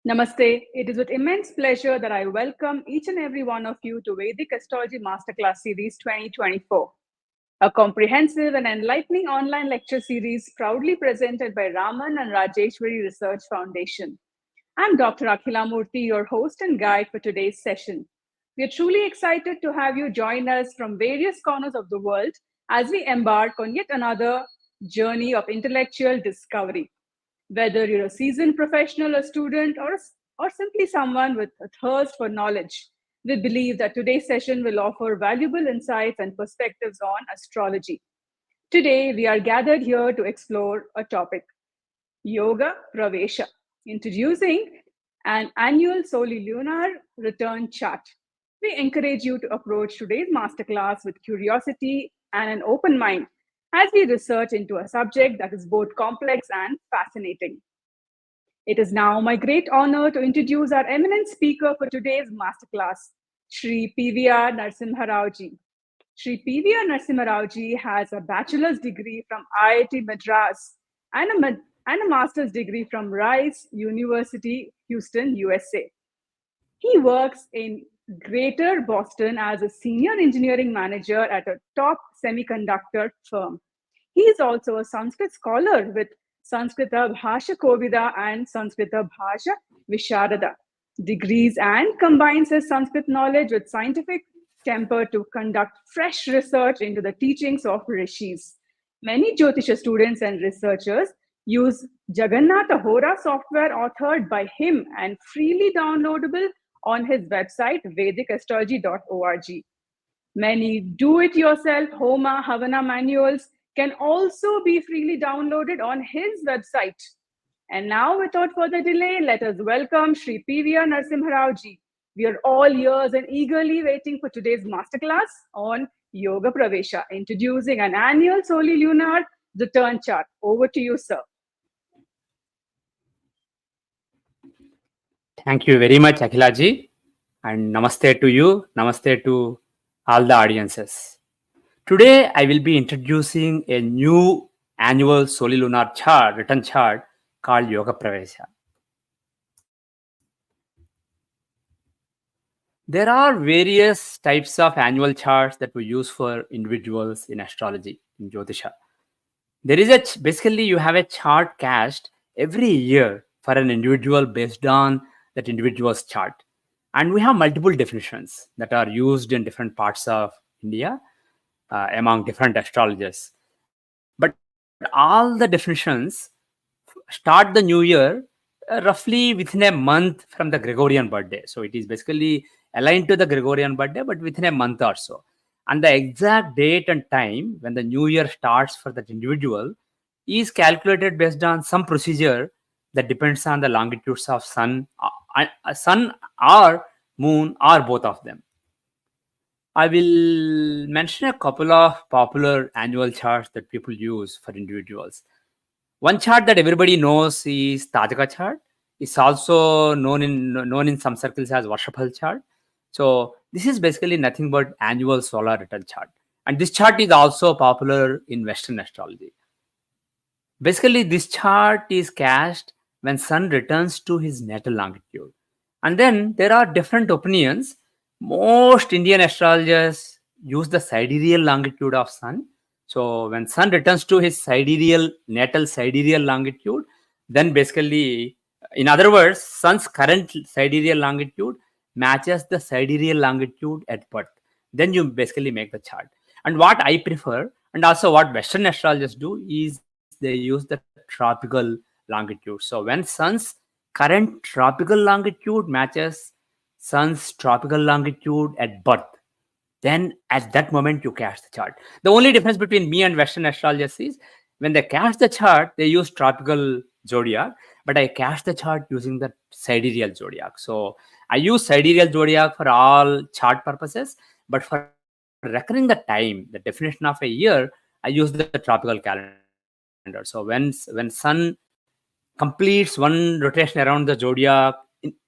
Namaste. It is with immense pleasure that I welcome each and every one of you to Vedic Astrology Masterclass Series 2024, a comprehensive and enlightening online lecture series proudly presented by Raman and Rajeshwari Research Foundation. I'm Dr. Akhila Murthy, your host and guide for today's session. We are truly excited to have you join us from various corners of the world as we embark on yet another journey of intellectual discovery. Whether you're a seasoned professional, a student, or simply someone with a thirst for knowledge, we believe that today's session will offer valuable insights and perspectives on astrology. Today, we are gathered here to explore a topic: Yoga Pravesha, introducing an annual Soli-lunar return chart. We encourage you to approach today's masterclass with curiosity and an open mind as we research into a subject that is both complex and fascinating. It is now my great honor to introduce our eminent speaker for today's masterclass, Shri PVR Narasimha Rao ji. Shri PVR Narasimha Rao ji has a bachelor's degree from IIT Madras and a master's degree from Rice University, Houston, USA. He works in Greater Boston as a senior engineering manager at a top semiconductor firm. He is also a Sanskrit scholar with Sanskrita Bhasha Kovida and Sanskrita Bhasha Visharada degrees and combines his Sanskrit knowledge with scientific temper to conduct fresh research into the teachings of rishis. Many Jyotisha students and researchers use Jagannatha Hora software authored by him and freely downloadable on his website vedicastrology.org. Many do-it-yourself Homa Havana manuals can also be freely downloaded on his website. And now, without further delay, let us welcome Shri PVR Narasimha Rao ji. We are all ears and eagerly waiting for today's masterclass on Yoga Pravesha, introducing an annual Soli-lunar return chart. Over to you, sir. Thank you very much, Akhilaji, and namaste to you, namaste to all the audiences. Today, I will be introducing a new annual Soli-lunar chart, return chart called Yoga Pravesha. There are various types of annual charts that we use for individuals in astrology, in Jyotisha. There is basically you have a chart cast every year for an individual based on that individual's chart. And we have multiple definitions that are used in different parts of India among different astrologers. But all the definitions start the new year roughly within a month from the Gregorian birthday. So it is basically aligned to the Gregorian birthday, but within a month or so. And the exact date and time when the new year starts for that individual is calculated based on some procedure that depends on the longitudes of sun or moon or both of them. I will mention a couple of popular annual charts that people use for individuals. One chart that everybody knows is Tajaka chart. It's also known in some circles as Varshapal chart. So this is basically nothing but annual solar return chart. And this chart is also popular in Western astrology. Basically, this chart is cast when sun returns to his natal longitude. And then there are different opinions. Most Indian astrologers use the sidereal longitude of sun. So when sun returns to his natal sidereal longitude, then basically, in other words, sun's current sidereal longitude matches the sidereal longitude at birth. Then you basically make the chart. And what I prefer, and also what Western astrologers do, is they use the tropical longitude. So when sun's current tropical longitude matches sun's tropical longitude at birth, then at that moment you cast the chart. The only difference between me and Western astrologers is when they cast the chart, they use tropical zodiac, but I cast the chart using the sidereal zodiac. So I use sidereal zodiac for all chart purposes, but for reckoning the time, the definition of a year, I use the tropical calendar. So when sun completes one rotation around the zodiac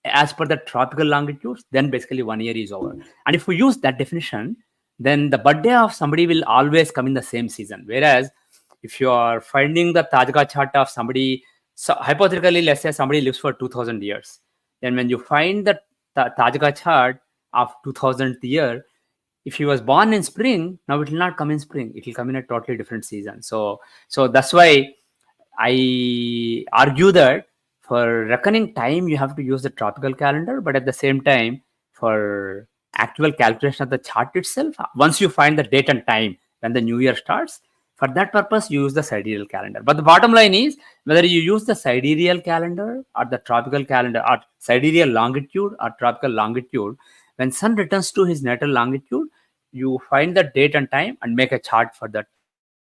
as per the tropical longitudes, then basically 1 year is over. And if we use that definition, then the birthday of somebody will always come in the same season. Whereas if you are finding the Tajaka chart of somebody, so hypothetically, let's say somebody lives for 2000 years. Then when you find the Tajika chart of 2000th year, if he was born in spring, now it will not come in spring. It will come in a totally different season. So that's why I argue that for reckoning time, you have to use the tropical calendar, but at the same time, for actual calculation of the chart itself, once you find the date and time when the new year starts, for that purpose, you use the sidereal calendar. But the bottom line is whether you use the sidereal calendar or the tropical calendar or sidereal longitude or tropical longitude, when sun returns to his natal longitude, you find the date and time and make a chart for that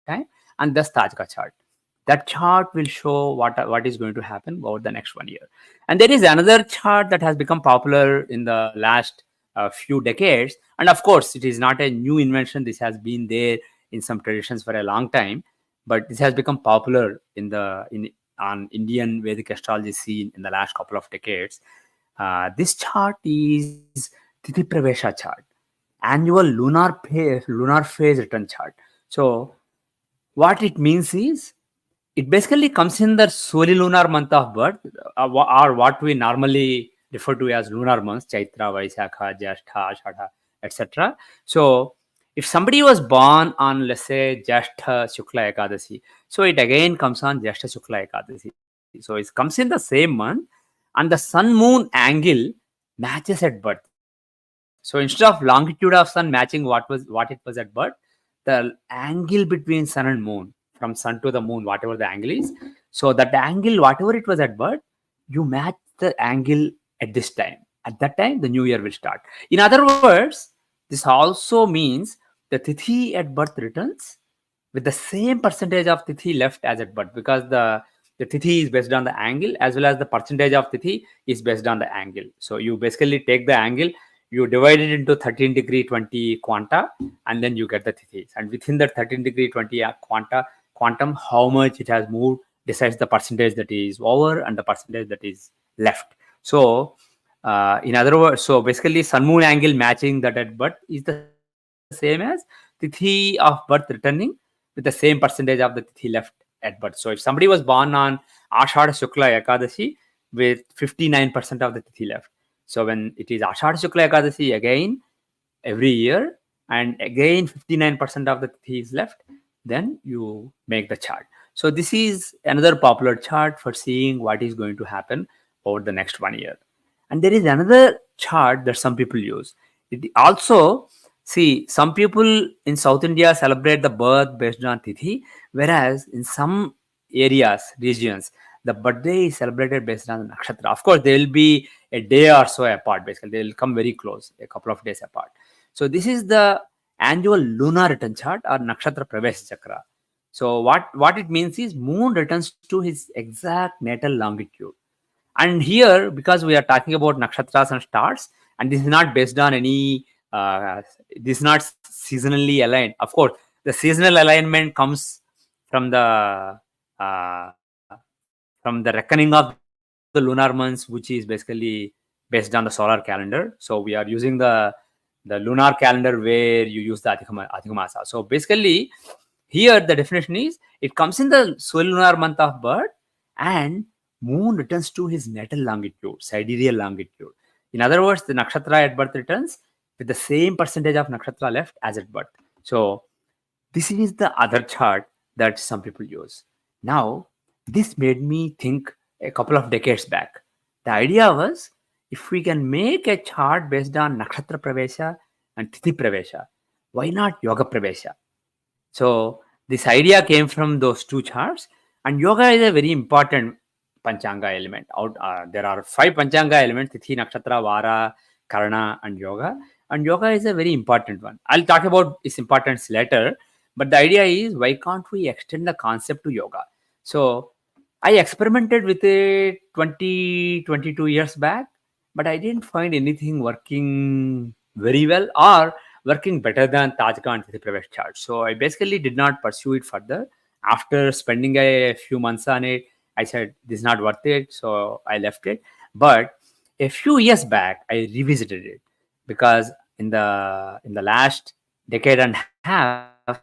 time, and thus Tajka chart. That chart will show what is going to happen over the next 1 year. And there is another chart that has become popular in the last few decades. And of course, it is not a new invention. This has been there in some traditions for a long time, but this has become popular in on Indian Vedic astrology scene in the last couple of decades. This chart is Tithi Pravesha chart, annual lunar phase return chart. So what it means is it basically comes in the Soli-lunar month of birth, or what we normally refer to as lunar months, Chaitra, Vaisakha, Jashtha, Ashadha, etc. So if somebody was born on, let's say, Jashtha Shukla Ekadasi, so it again comes on Jashtha Shukla Ekadasi. So it comes in the same month, and the sun-moon angle matches at birth. So instead of longitude of sun matching what it was at birth, the angle between sun and moon, from sun to the moon, whatever the angle is, so that angle, whatever it was at birth, you match the angle at this time. At that time, the new year will start. In other words, this also means the tithi at birth returns with the same percentage of tithi left as at birth, because the tithi is based on the angle, as well as the percentage of tithi is based on the angle. So you basically take the angle, you divide it into 13 degree 20 quanta, and then you get the tithis. And within that 13 degree 20 quantum, how much it has moved decides the percentage that is over and the percentage that is left. So in other words, so basically sun moon angle matching that at birth is the same as tithi of birth returning with the same percentage of the tithi left at birth. So if somebody was born on Ashada Shukla Ekadashi with 59% of the tithi left, so when it is Ashada Shukla Ekadashi again every year, and again 59% of the tithi is left, then you make the chart. So this is another popular chart for seeing what is going to happen over the next 1 year. And there is another chart that some people use. It also, see, some people in South India celebrate the birth based on tithi, whereas in some areas, regions, the birthday is celebrated based on the nakshatra. Of course, they will be a day or so apart. Basically, they will come very close, a couple of days apart. So this is the annual lunar return chart or nakshatra Pravesha chakra. So what it means is moon returns to his exact natal longitude. And here, because we are talking about nakshatras and stars, and this is not based on any, this is not seasonally aligned. Of course, the seasonal alignment comes from uh, the reckoning of the lunar months, which is basically based on the solar calendar. So we are using the lunar calendar where you use the Adhikamasa. So basically, here the definition is it comes in the Soli-lunar month of birth, and moon returns to his natal longitude, sidereal longitude. In other words, the nakshatra at birth returns with the same percentage of nakshatra left as at birth. So this is the other chart that some people use. Now, this made me think a couple of decades back. The idea was if we can make a chart based on nakshatra pravesha and tithi pravesha, why not yoga pravesha? So this idea came from those two charts, and yoga is a very important panchanga element. There are 5 panchanga elements: tithi, nakshatra, vara, karana, and yoga. And yoga is a very important one. I'll talk about its importance later. But the idea is, why can't we extend the concept to yoga? So I experimented with it 22 years back, but I didn't find anything working very well or working better than Tajka and Tithi Pravesh chart. So I basically did not pursue it further. After spending a few months on it, I said this is not worth it, so I left it. But a few years back, I revisited it because in the last decade and a half,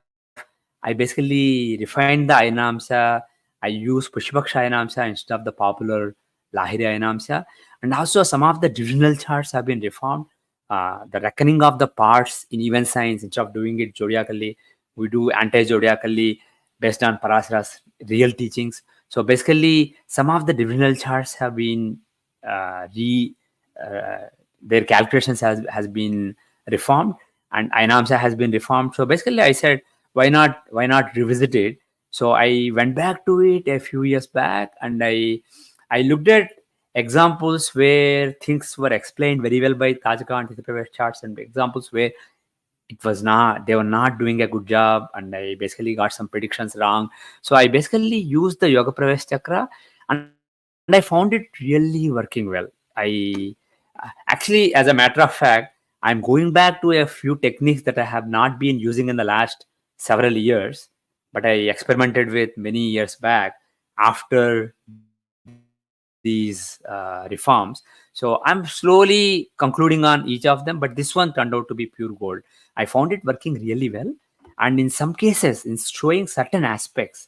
I basically refined the Ainamsa. I use Pushpaksha Ainamsa instead of the popular Lahiri Ainamsha, and also some of the divisional charts have been reformed. The reckoning of the parts in even signs, instead of doing it zodiacally, we do anti-zodiacally based on Parasara's real teachings. So basically, some of the divisional charts have been re their calculations has been reformed, and Ainamsa has been reformed. So basically, I said, why not revisit it? So I went back to it a few years back, and I looked at examples where things were explained very well by Tajika and Tithya charts, and examples where they were not doing a good job, and I basically got some predictions wrong. So I basically used the Yoga Pravesh chakra, and I found it really working well. I actually, as a matter of fact, I'm going back to a few techniques that I have not been using in the last several years, but I experimented with many years back after these reforms. So I'm slowly concluding on each of them, but this one turned out to be pure gold. I found it working really well, and in some cases, in showing certain aspects,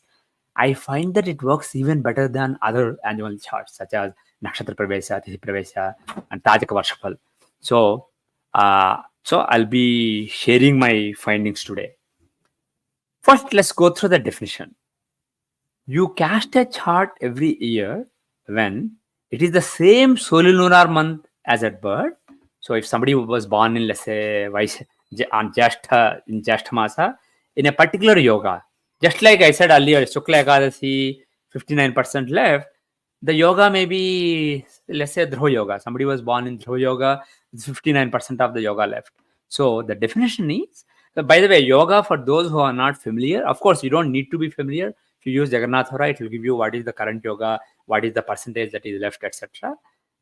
I find that it works even better than other annual charts such as Nakshatra Pravesha, Tithi Pravesha, and Tajaka Varshapal. So, so I'll be sharing my findings today. First, let's go through the definition. You cast a chart every year when it is the same Soli-lunar month as at birth. So if somebody was born in, let's say, on in Jyeshtha Masa, in a particular yoga, just like I said earlier, Shukla Ekadasi, 59% left, the yoga may be, let's say, Dhruva Yoga. Somebody was born in Dhruva Yoga, 59% of the yoga left. So the definition is, by the way, yoga, for those who are not familiar, of course, you don't need to be familiar. If you use Jagannath Hora, it will give you what is the current yoga, what is the percentage that is left, etc.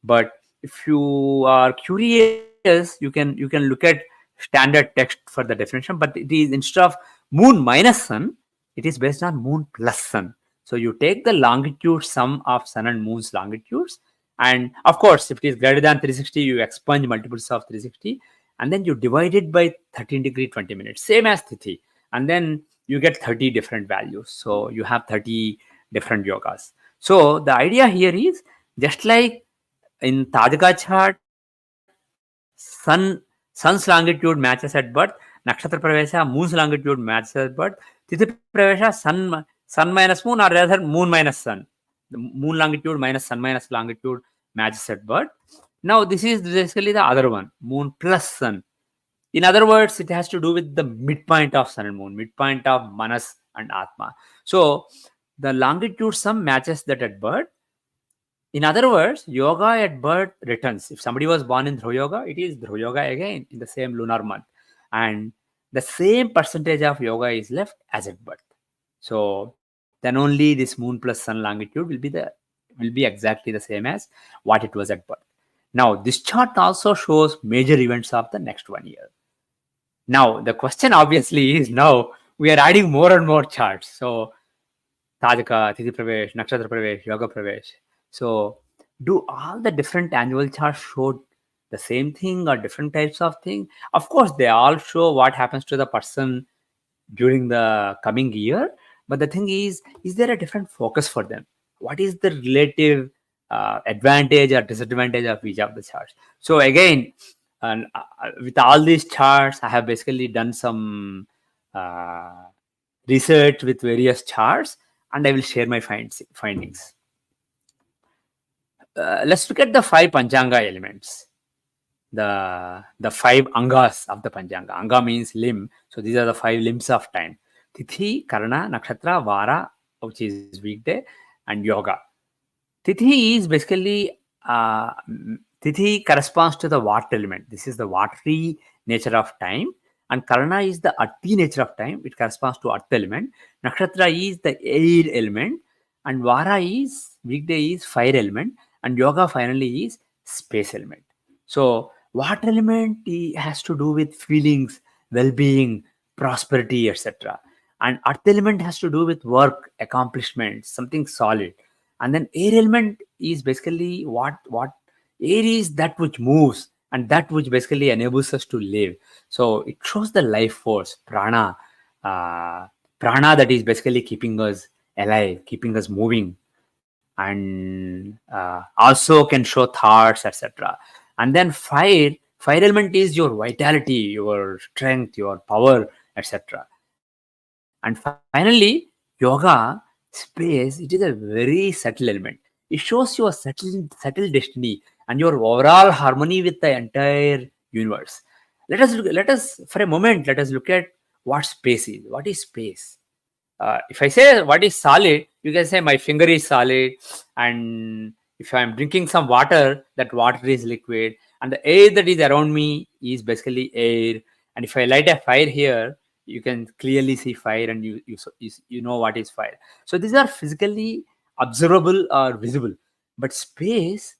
But if you are curious, you can look at standard text for the definition. But it is, instead of moon minus sun, it is based on moon plus sun. So you take the longitude sum of sun and moon's longitudes, and of course, if it is greater than 360, you expunge multiples of 360, and then you divide it by 13 degree 20 minutes, same as Tithi, and then you get 30 different values. So you have 30 different yogas. So the idea here is, just like in Tajika chart, sun's longitude matches at birth, Nakshatra Pravesha, moon's longitude matches at birth, Tithi Pravesha, sun minus moon, or rather moon minus sun. The moon longitude minus sun minus longitude matches at birth. Now this is basically the other one, moon plus sun. In other words, it has to do with the midpoint of sun and moon, midpoint of Manas and Atma. So the longitude sum matches that at birth. In other words, yoga at birth returns. If somebody was born in Dhruva Yoga, it is Dhruva Yoga again in the same lunar month. And the same percentage of yoga is left as at birth. So then only this moon plus sun longitude will be exactly the same as what it was at birth. Now, this chart also shows major events of the next 1 year. Now, the question obviously is, now we are adding more and more charts. So Tajaka, Tithi Pravesh, Nakshatra Pravesh, Yoga Pravesh. So, do all the different annual charts show the same thing or different types of thing? Of course, they all show what happens to the person during the coming year. But the thing is there a different focus for them? What is the relative advantage or disadvantage of each of the charts? So again, with all these charts, I have basically done some research with various charts, and I will share my findings. Let's look at the 5 Panchanga elements. The 5 angas of the Panchanga. Anga means limb. So these are the 5 limbs of time. Tithi, Karna, Nakshatra, Vara, which is weekday, and Yoga. Tithi is basically, Tithi corresponds to the water element. This is the watery nature of time. And Karna is the earthy nature of time. It corresponds to earth element. Nakshatra is the air element. And Vara is, weekday is fire element. And Yoga finally is space element. So water element has to do with feelings, well-being, prosperity, etc. And earth element has to do with work, accomplishment, something solid. And then air element is basically what air is, that which moves and that which basically enables us to live. So it shows the life force, prana, prana that is basically keeping us alive, keeping us moving. and also can show thoughts, etc. And then fire element is your vitality, your strength, your power, etc. And finally, yoga space, it is a very subtle element. It shows your subtle destiny and your overall harmony with the entire universe. Let us for a moment, let us look at what space is. What is space? If I say what is solid, you can say my finger is solid, and if I'm drinking some water, that water is liquid, and the air that is around me is basically air. And if I light a fire here, you can clearly see fire, and you know what is fire. So these are physically observable or visible, but space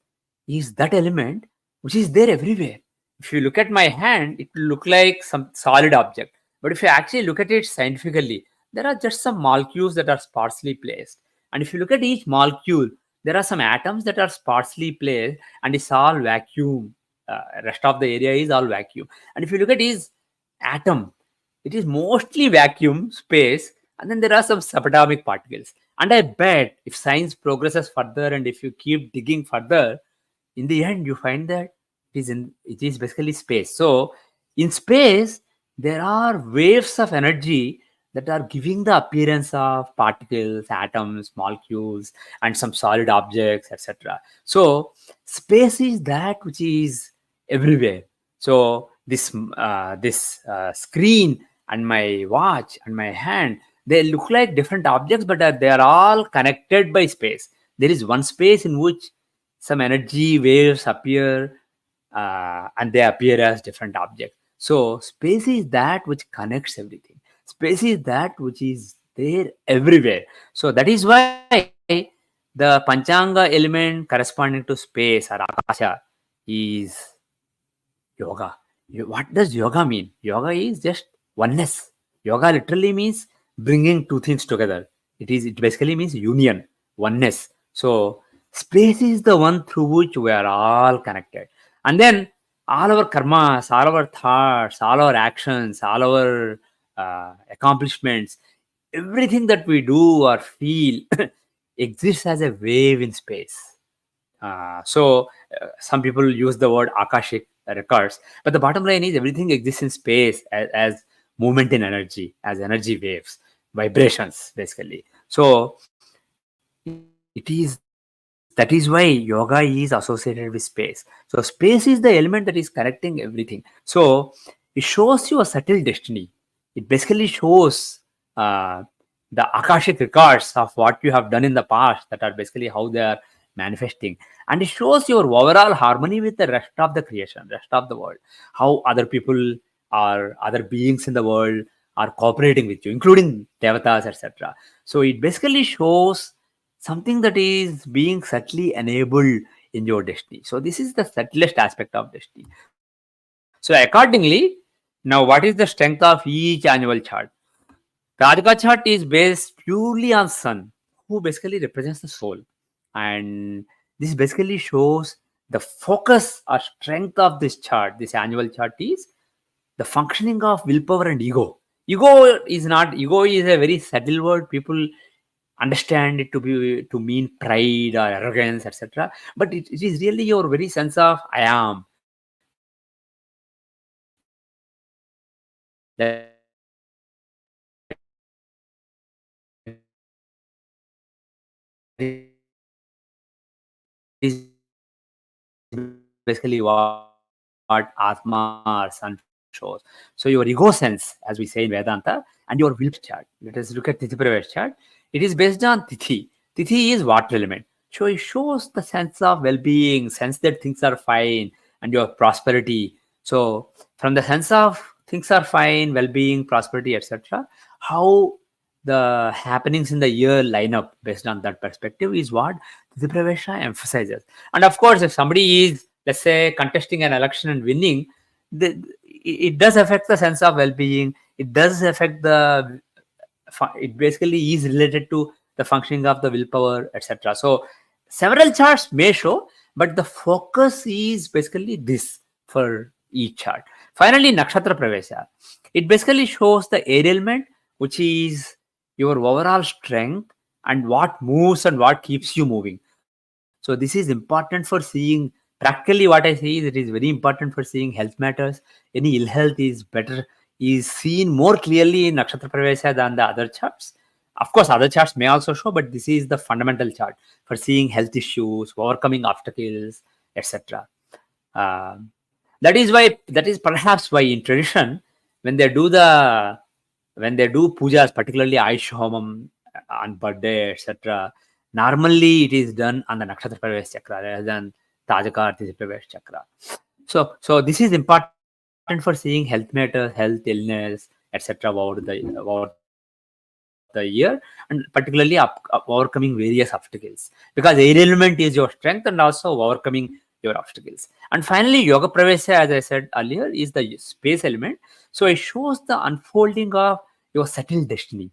is that element which is there everywhere. If you look at my hand, it will look like some solid object, but if you actually look at it scientifically, there are just some molecules that are sparsely placed. And if you look at each molecule, there are some atoms that are sparsely placed, and it's all vacuum. Rest of the area is all vacuum. And if you look at each atom, it is mostly vacuum space, and then there are some subatomic particles. And I bet if science progresses further and if you keep digging further, in the end you find that it is basically space. So in space, there are waves of energy that are giving the appearance of particles, atoms, molecules, and some solid objects, etc. So space is that which is everywhere. So this screen and my watch and my hand, they look like different objects, but they are all connected by space. There is one space in which some energy waves appear, and they appear as different objects. So space is that which connects everything. Space is that which is there everywhere. So that is why the Panchanga element corresponding to space or Akasha is yoga. What does yoga mean? Yoga is just oneness. Yoga literally means bringing two things together. It basically means union, oneness. So space is the one through which we are all connected. And then all our karmas, all our thoughts, all our actions, all our accomplishments, everything that we do or feel exists as a wave in space. Some people use the word akashic records, but the bottom line is everything exists in space as movement in energy, as energy waves, vibrations, basically. So that is why yoga is associated with space. So space is the element that is connecting everything. So it shows you a subtle destiny. It basically shows uh, the akashic records of what you have done in the past, that are basically how they are manifesting. And it shows your overall harmony with the rest of the creation, rest of the world, how other people or other beings in the world are cooperating with you, including devatas, etc. So it basically shows something that is being subtly enabled in your destiny. So this is the subtlest aspect of destiny. So accordingly, now what is the strength of each annual chart? Radhika chart is based purely on sun, who basically represents the soul. And this basically shows the focus or strength of this chart. This annual chart is the functioning of willpower and ego. Ego is a very subtle word. People understand it to mean pride or arrogance, etc. But it is really your very sense of I am. That is basically what Atma or sun shows. So your ego sense, as we say in Vedanta, and your willpower chart. Let us look at Tithi Pravesh chart. It is based on Tithi. Tithi is water element. So it shows the sense of well-being, sense that things are fine, and your prosperity. So from the sense of things are fine, well-being, prosperity, etc., how the happenings in the year line up based on that perspective is what the Pravesha emphasizes. And of course, if somebody is, let's say, contesting an election and winning, it does affect the sense of well-being. It does affect it basically is related to the functioning of the willpower, etc. So several charts may show, but the focus is basically this for each chart. Finally, Nakshatra Pravesha. It basically shows the air element, which is your overall strength and what moves and what keeps you moving. So this is important for seeing. Practically, what I say is it is very important for seeing health matters. Any ill health is better, is seen more clearly in Nakshatra Pravesha than the other charts. Of course, other charts may also show, but this is the fundamental chart for seeing health issues, overcoming obstacles, etc. Um, that is why, that is perhaps why in tradition, when they do the, when they do pujas, particularly Ayush Homam on birthday, etc., normally it is done on the Nakshatra Pravesh Chakra rather than Tajaka Arthi Pravesh Chakra. So this is important for seeing health matters, health, illness, etc. Over the year, and particularly overcoming various obstacles, because air element is your strength and also overcoming your obstacles. And finally, Yoga Pravesha, as I said earlier, is the space element. So it shows the unfolding of your settled destiny,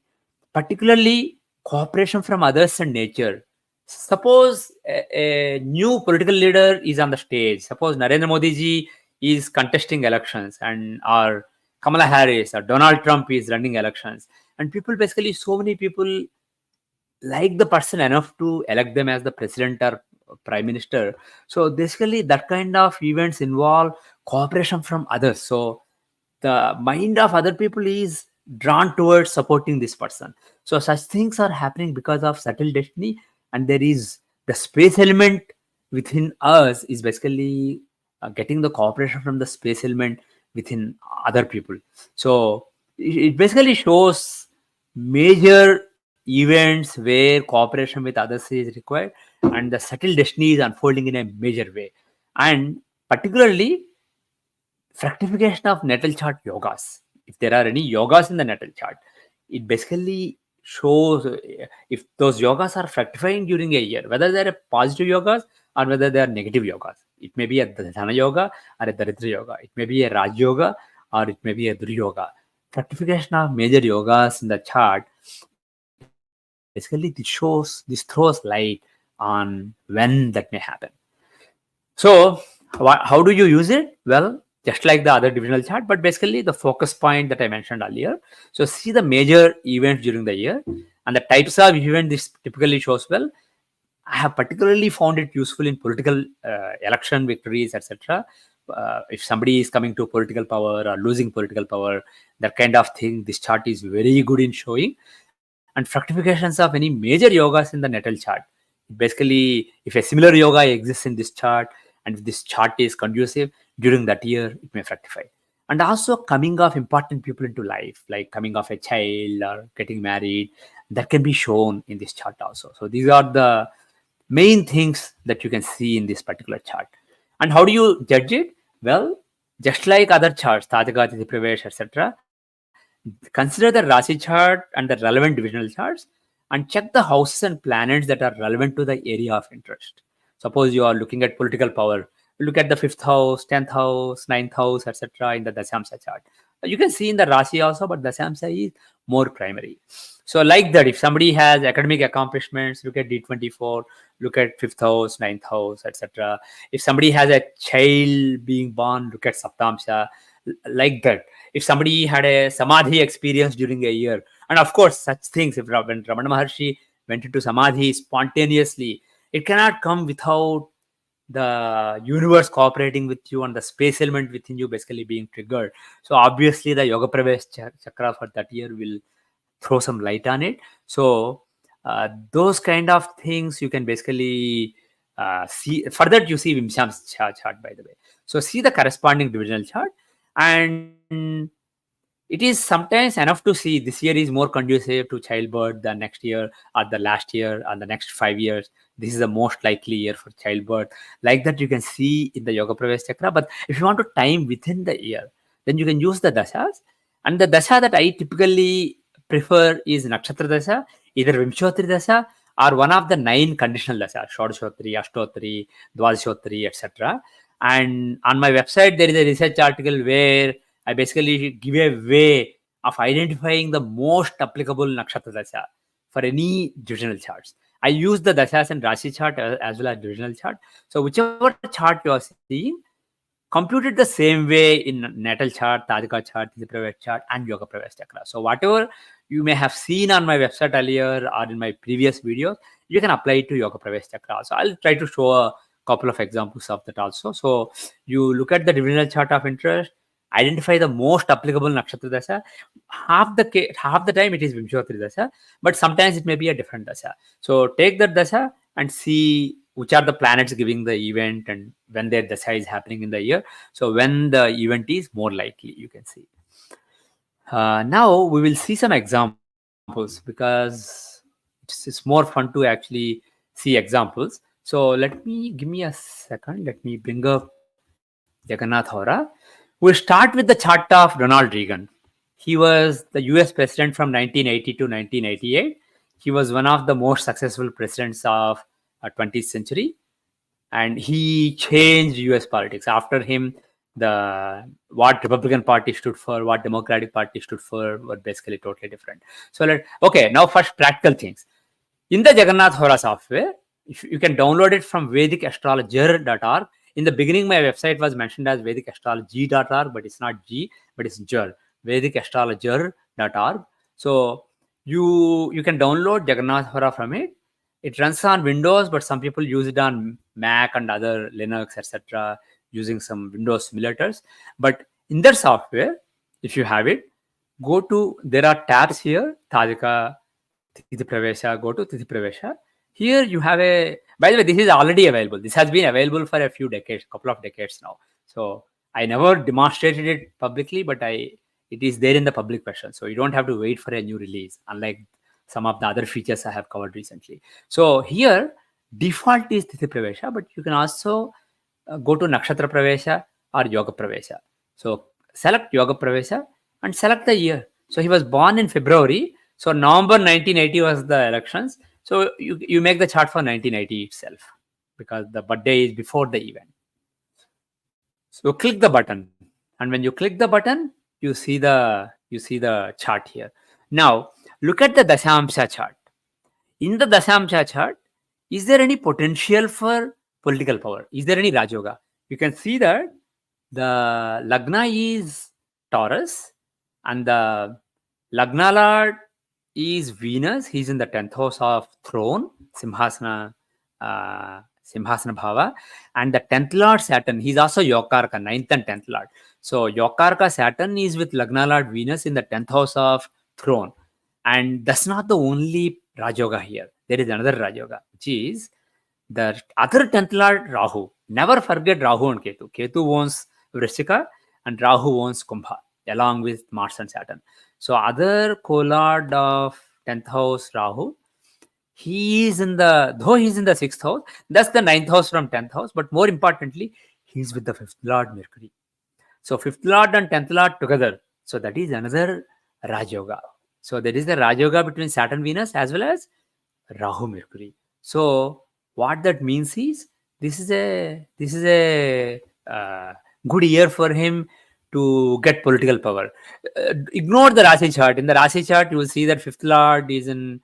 particularly cooperation from others and nature. Suppose a new political leader is on the stage. Suppose Narendra Modi ji is contesting elections, and or Kamala Harris or Donald Trump is running elections, and people, basically so many people like the person enough to elect them as the president or prime minister. So basically that kind of events involve cooperation from others. So the mind of other people is drawn towards supporting this person. So such things are happening because of subtle destiny, and there is the space element within us is basically getting the cooperation from the space element within other people. So it basically shows major events where cooperation with others is required, and the subtle destiny is unfolding in a major way. And particularly fructification of natal chart yogas. If there are any yogas in the natal chart, it basically shows if those yogas are fructifying during a year, whether they are positive yogas or whether they are negative yogas. It may be a Dhyana yoga or a Daritri yoga. It may be a Raj yoga or it may be a Duri yoga. Fructification of major yogas in the chart, basically this throws light on when that may happen. So, how do you use it? Well, just like the other divisional chart, but basically the focus point that I mentioned earlier. So, see the major events during the year and the types of event this typically shows well. I have particularly found it useful in political election victories, etc. If somebody is coming to political power or losing political power, that kind of thing, this chart is very good in showing. And fructifications of any major yogas in the natal chart. Basically, if a similar yoga exists in this chart, and if this chart is conducive during that year, it may fructify. And also coming of important people into life, like coming of a child or getting married, that can be shown in this chart also. So these are the main things that you can see in this particular chart. And how do you judge it? Well, just like other charts, Tajaka, Pravesh, etc., consider the Rasi chart and the relevant divisional charts and check the houses and planets that are relevant to the area of interest. Suppose you are looking at political power, look at the fifth house, 10th house, ninth house, etc. in the Dasyamsa chart. You can see in the Rasi also, but Dasyamsa is more primary. So, like that, if somebody has academic accomplishments, look at D24, look at fifth house, ninth house, etc. If somebody has a child being born, look at Saptamsha, like that. If somebody had a Samadhi experience during a year, and of course, such things, if when Ramana Maharshi went into Samadhi spontaneously, it cannot come without the universe cooperating with you and the space element within you basically being triggered. So obviously the Yoga Pravesh chakra for that year will throw some light on it. So those kind of things you can basically see. For that you see Vimsham's chart, by the way. So see the corresponding divisional chart, and it is sometimes enough to see this year is more conducive to childbirth than next year or the last year or the next 5 years. This is the most likely year for childbirth. Like that, you can see in the Yoga Pravesh Chakra. But if you want to time within the year, then you can use the dashas. And the dasha that I typically prefer is Nakshatra Dasha, either Vimshotri Dasha or one of the 9 conditional dasha, Shodashotri, Ashtotri, Dwadashotri, etc. And on my website, there is a research article where I basically give a way of identifying the most applicable nakshatra dasha for any divisional charts. I use the dashas and Rashi chart as well as divisional chart. So whichever chart you are seeing, computed the same way in natal chart, Tajika chart, Tithi Pravesh chart, and Yoga Pravesh chakra. So whatever you may have seen on my website earlier or in my previous videos, you can apply it to Yoga Pravesh chakra. So I'll try to show a couple of examples of that also. So you look at the divisional chart of interest, identify the most applicable nakshatra dasha. Half the time it is Vimshottari dasha, but sometimes it may be a different dasha. So take that dasha and see which are the planets giving the event and when their dasha is happening in the year. So when the event is more likely, you can see. Now we will see some examples because it's more fun to actually see examples. So give me a second. Let me bring up Jagannath Hora. We'll start with the chart of Ronald Reagan. He was the US president from 1980 to 1988. He was one of the most successful presidents of 20th century, and he changed US politics. After him, the what Republican Party stood for, what Democratic Party stood for, were basically totally different. So now first practical things. In the Jagannath Hora software, if you can download it from vedicastrologer.org. In the beginning, my website was mentioned as vedicastrology.org, but it's not G, but it's Jur, vedicastrologer.org. So you can download Jagannath Hora from it. It runs on Windows, but some people use it on Mac and other Linux, etc., using some Windows simulators. But in that software, if you have it, there are tabs here, Tajika, Tithi Pravesha, go to Tithi Pravesha. Here you have by the way, this is already available. This has been available for a couple of decades now. So I never demonstrated it publicly, but it is there in the public version. So you don't have to wait for a new release, unlike some of the other features I have covered recently. So here, default is Tithi Pravesha, but you can also go to Nakshatra Pravesha or Yoga Pravesha. So select Yoga Pravesha and select the year. So he was born in February. So November 1980 was the elections. So you make the chart for 1980 itself because the birthday is before the event. So click the button, and when you click the button, you see the chart here. Now look at the Dashamsha chart. In the Dashamsha chart, is there any potential for political power? Is there any Rajoga? You can see that the Lagna is Taurus and the Lagna Lord is Venus. He's in the 10th house of throne, Simhasana Bhava. And the 10th Lord Saturn, he's also Yokarka, 9th and 10th Lord. So Yokarka Saturn is with Lagna Lord Venus in the 10th house of throne. And that's not the only Rajoga here. There is another Rajoga, which is the other 10th Lord Rahu. Never forget Rahu and Ketu. Ketu owns Vrishika and Rahu owns Kumbha, along with Mars and Saturn. So other co-lord of 10th house Rahu, he's in the 6th house, that's the 9th house from 10th house, but more importantly, he's with the 5th Lord Mercury. So 5th Lord and 10th Lord together. So that is another Rajoga. So there is the Rajoga between Saturn Venus as well as Rahu Mercury. So what that means is this is a good year for him to get political power. Ignore the Rashi chart. In the Rashi chart, you will see that 5th Lord is in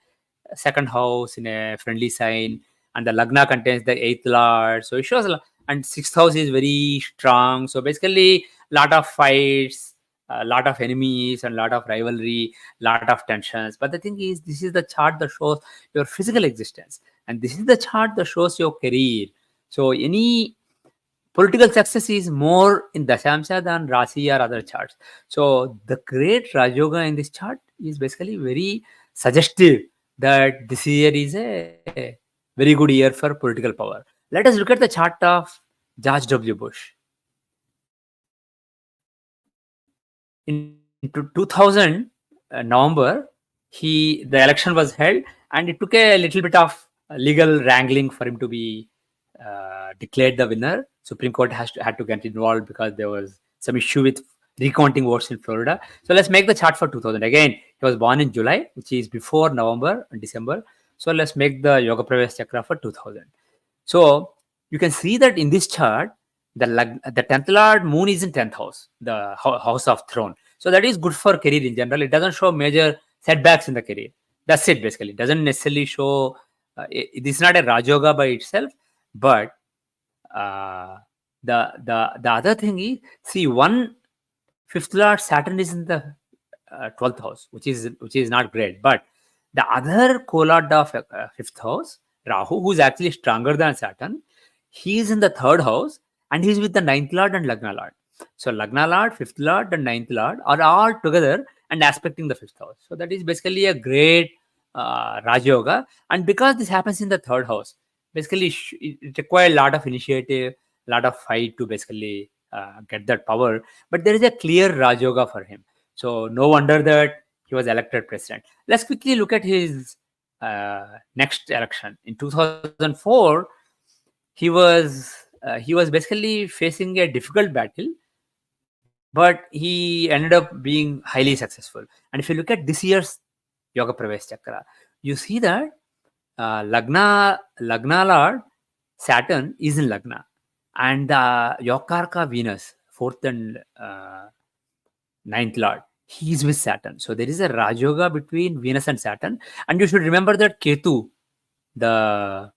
2nd house in a friendly sign, and the Lagna contains the 8th Lord. So it shows, and 6th house is very strong. So basically, lot of fights, a lot of enemies, and a lot of rivalry, lot of tensions. But the thing is, this is the chart that shows your physical existence, and this is the chart that shows your career. So any political success is more in Dashamsha than Rasi or other charts. So the great Rajoga in this chart is basically very suggestive that this year is a very good year for political power. Let us look at the chart of George W. Bush. In 2000 November, the election was held, and it took a little bit of legal wrangling for him to be declared the winner. Supreme Court had to get involved because there was some issue with recounting votes in Florida. So let's make the chart for 2000. Again, he was born in July, which is before November and December. So let's make the Yoga Pravesh Chakra for 2000. So you can see that in this chart, the 10th Lord Moon is in 10th house, the house of throne. So that is good for career in general. It doesn't show major setbacks in the career. That's it, basically. It doesn't necessarily show, this is not a Rajoga by itself, but The other thing is, see, one fifth lord Saturn is in the 12th house, which is not great. But the other co-lord of fifth house, Rahu, who is actually stronger than Saturn, he is in the third house, and he's with the ninth lord and Lagna lord. So Lagna lord, fifth lord, and ninth lord are all together and aspecting the fifth house. So that is basically a great Raj Yoga. And because this happens in the third house, basically it requires a lot of initiative, a lot of fight to basically get that power. But there is a clear Raj Yoga for him. So no wonder that he was elected president. Let's quickly look at his next election. In 2004, he was basically facing a difficult battle, but he ended up being highly successful. And if you look at this year's Yoga Pravesh Chakra, you see that Lagna Lord Saturn is in Lagna, and the Yokarka Venus, fourth and ninth lord, he is with Saturn. So there is a Rajoga between Venus and Saturn. And you should remember that Ketu, the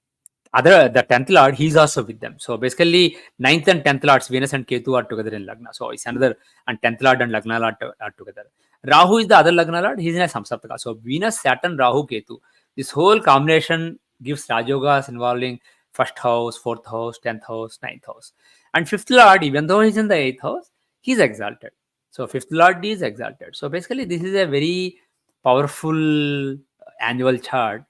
the 10th lord, he's also with them. So basically, ninth and 10th lords, Venus and Ketu, are together in Lagna. So it's another, and 10th lord and Lagna lord are together. Rahu is the other Lagna lord, he's in a Samsaptaka. So Venus, Saturn, Rahu, Ketu. This whole combination gives Rajogas involving first house, fourth house, 10th house, ninth house. And fifth lord, even though he's in the eighth house, he's exalted. So fifth lord is exalted. So basically, this is a very powerful annual chart,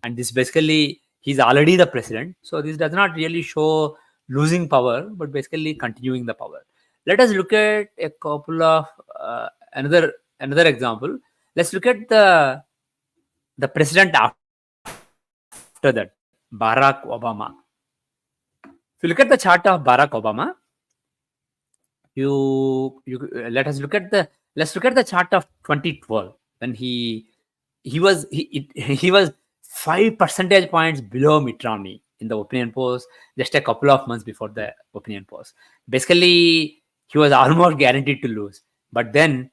and this basically, he's already the president. So this does not really show losing power, but basically continuing the power. Let us look at a couple of another example. Let's look at the president after that, Barack Obama. If you look at the chart of Barack Obama, let's look at the chart of 2012, when he was 5 percentage points below Mitt Romney in the opinion polls just a couple of months before the opinion polls. Basically, he was almost guaranteed to lose, but then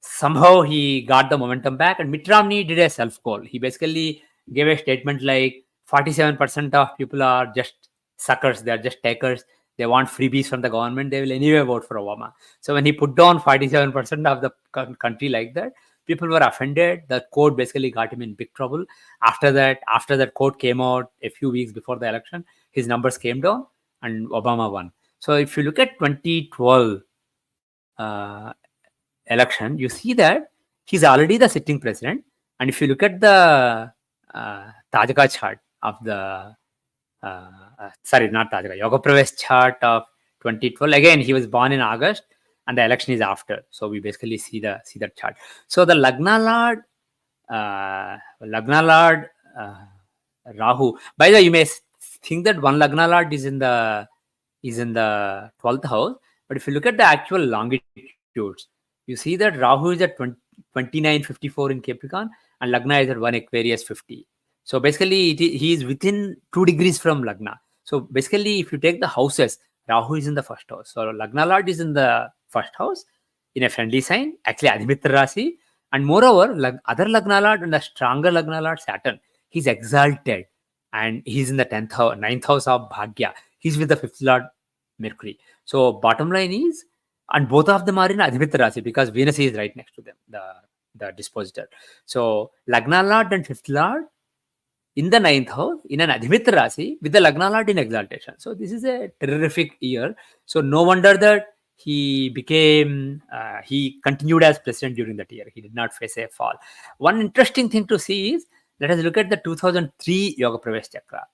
somehow he got the momentum back, and Mitt Romney did a self call. He basically gave a statement like 47% of people are just suckers, they are just takers, they want freebies from the government, they will anyway vote for Obama. So when he put down 47% of the country like that, people were offended. The court basically got him in big trouble. After that court came out a few weeks before the election, his numbers came down and Obama won. So if you look at 2012 election, you see that he's already the sitting president. And if you look at the Tajaka chart of the sorry, not Tajaka, Yoga Pravesh chart of 2012, again he was born in August and the election is after. So we basically see that chart. So the Lagna Lord Rahu. By the way, you may think that one Lagna Lord is in the 12th house, but if you look at the actual longitudes, you see that Rahu is at 2954 in Capricorn, and Lagna is at 1 Aquarius 50. So basically, he is within 2 degrees from Lagna. So basically, if you take the houses, Rahu is in the first house. So Lagna Lord is in the first house in a friendly sign, actually Adhimitra Rasi. And moreover, other Lagna Lord and the stronger Lagna Lord Saturn, he's exalted, and he's in the 10th house, 9th house of Bhagya. He's with the 5th Lord Mercury. So bottom line is, and both of them are in Adhimitra Rasi because Venus is right next to them, the dispositor. So Lagna Lord and 5th Lord in the 9th house in an Adhimitra Rasi with the Lagna Lord in exaltation. So this is a terrific year. So no wonder that he continued as president during that year. He did not face a fall. One interesting thing to see is, let us look at the 2003 Yoga Pravesh Chakra.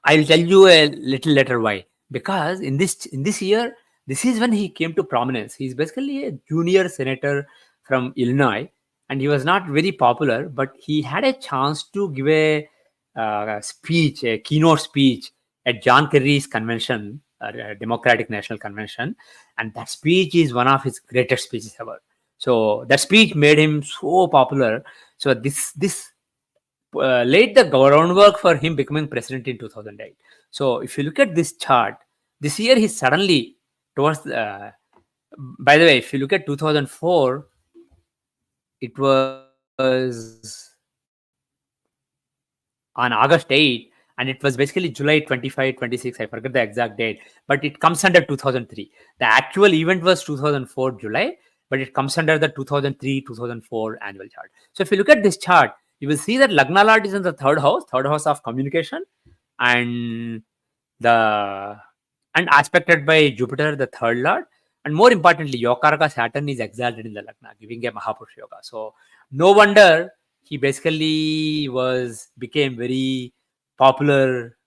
I'll tell you a little later why. Because in this year, this is when he came to prominence. He's basically a junior senator from Illinois, and he was not very popular, but he had a chance to give a speech, a keynote speech at John Kerry's convention, Democratic National Convention, and that speech is one of his greatest speeches ever. So that speech made him so popular. So this laid the groundwork for him becoming president in 2008. So if you look at this chart, this year he suddenly towards by the way, if you look at 2004, it was on August 8, and it was basically July 25, 26. I forget the exact date, but it comes under 2003. The actual event was 2004 July, but it comes under the 2003 2004 annual chart. So if you look at this chart, you will see that Lagna Lord is in the third house of communication, and the and aspected by Jupiter, the third lord. And more importantly, Yokaraka Saturn is exalted in the Lagna, giving a Mahapurush Yoga. So no wonder he basically became very popular.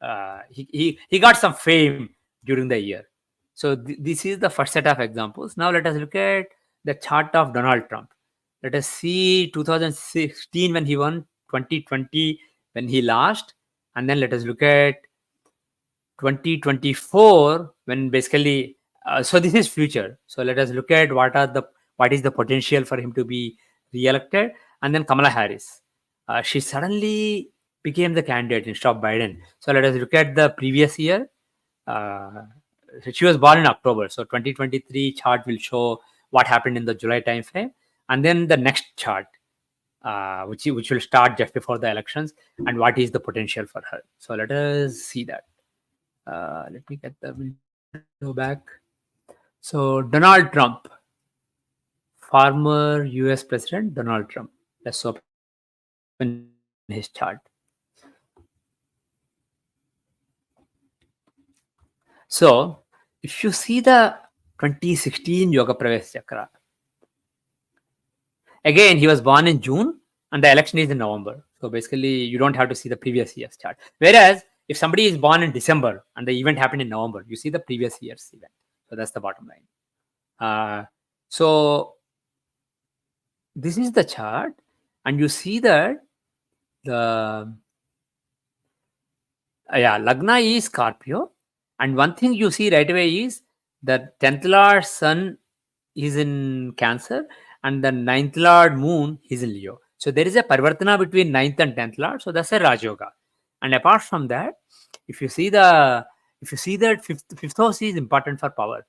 He got some fame during the year. So this is the first set of examples. Now let us look at the chart of Donald Trump. Let us see 2016 when he won, 2020 when he lost, and then let us look at 2024 when basically so this is future. So let us look at what is the potential for him to be re-elected. And then Kamala Harris, she suddenly became the candidate instead of Biden. So let us look at the previous year. She was born in October, so 2023 chart will show what happened in the July time frame. And then the next chart, which will start just before the elections, and what is the potential for her. So let us see that. Let me get the window back. So Donald Trump, former US President Donald Trump. Let's open his chart. So if you see the 2016 Yoga Pravesh Chakra, again he was born in June and the election is in November. So basically you don't have to see the previous year's chart. Whereas if somebody is born in December and the event happened in November, you see the previous year's event. So that's the bottom line. So this is the chart, and you see that the Lagna is Scorpio, and one thing you see right away is the 10th Lord Sun is in Cancer, and the 9th Lord Moon is in Leo. So there is a Parvartana between 9th and 10th Lord, so that's a Raj Yoga. And apart from that, if you see that fifth house is important for power,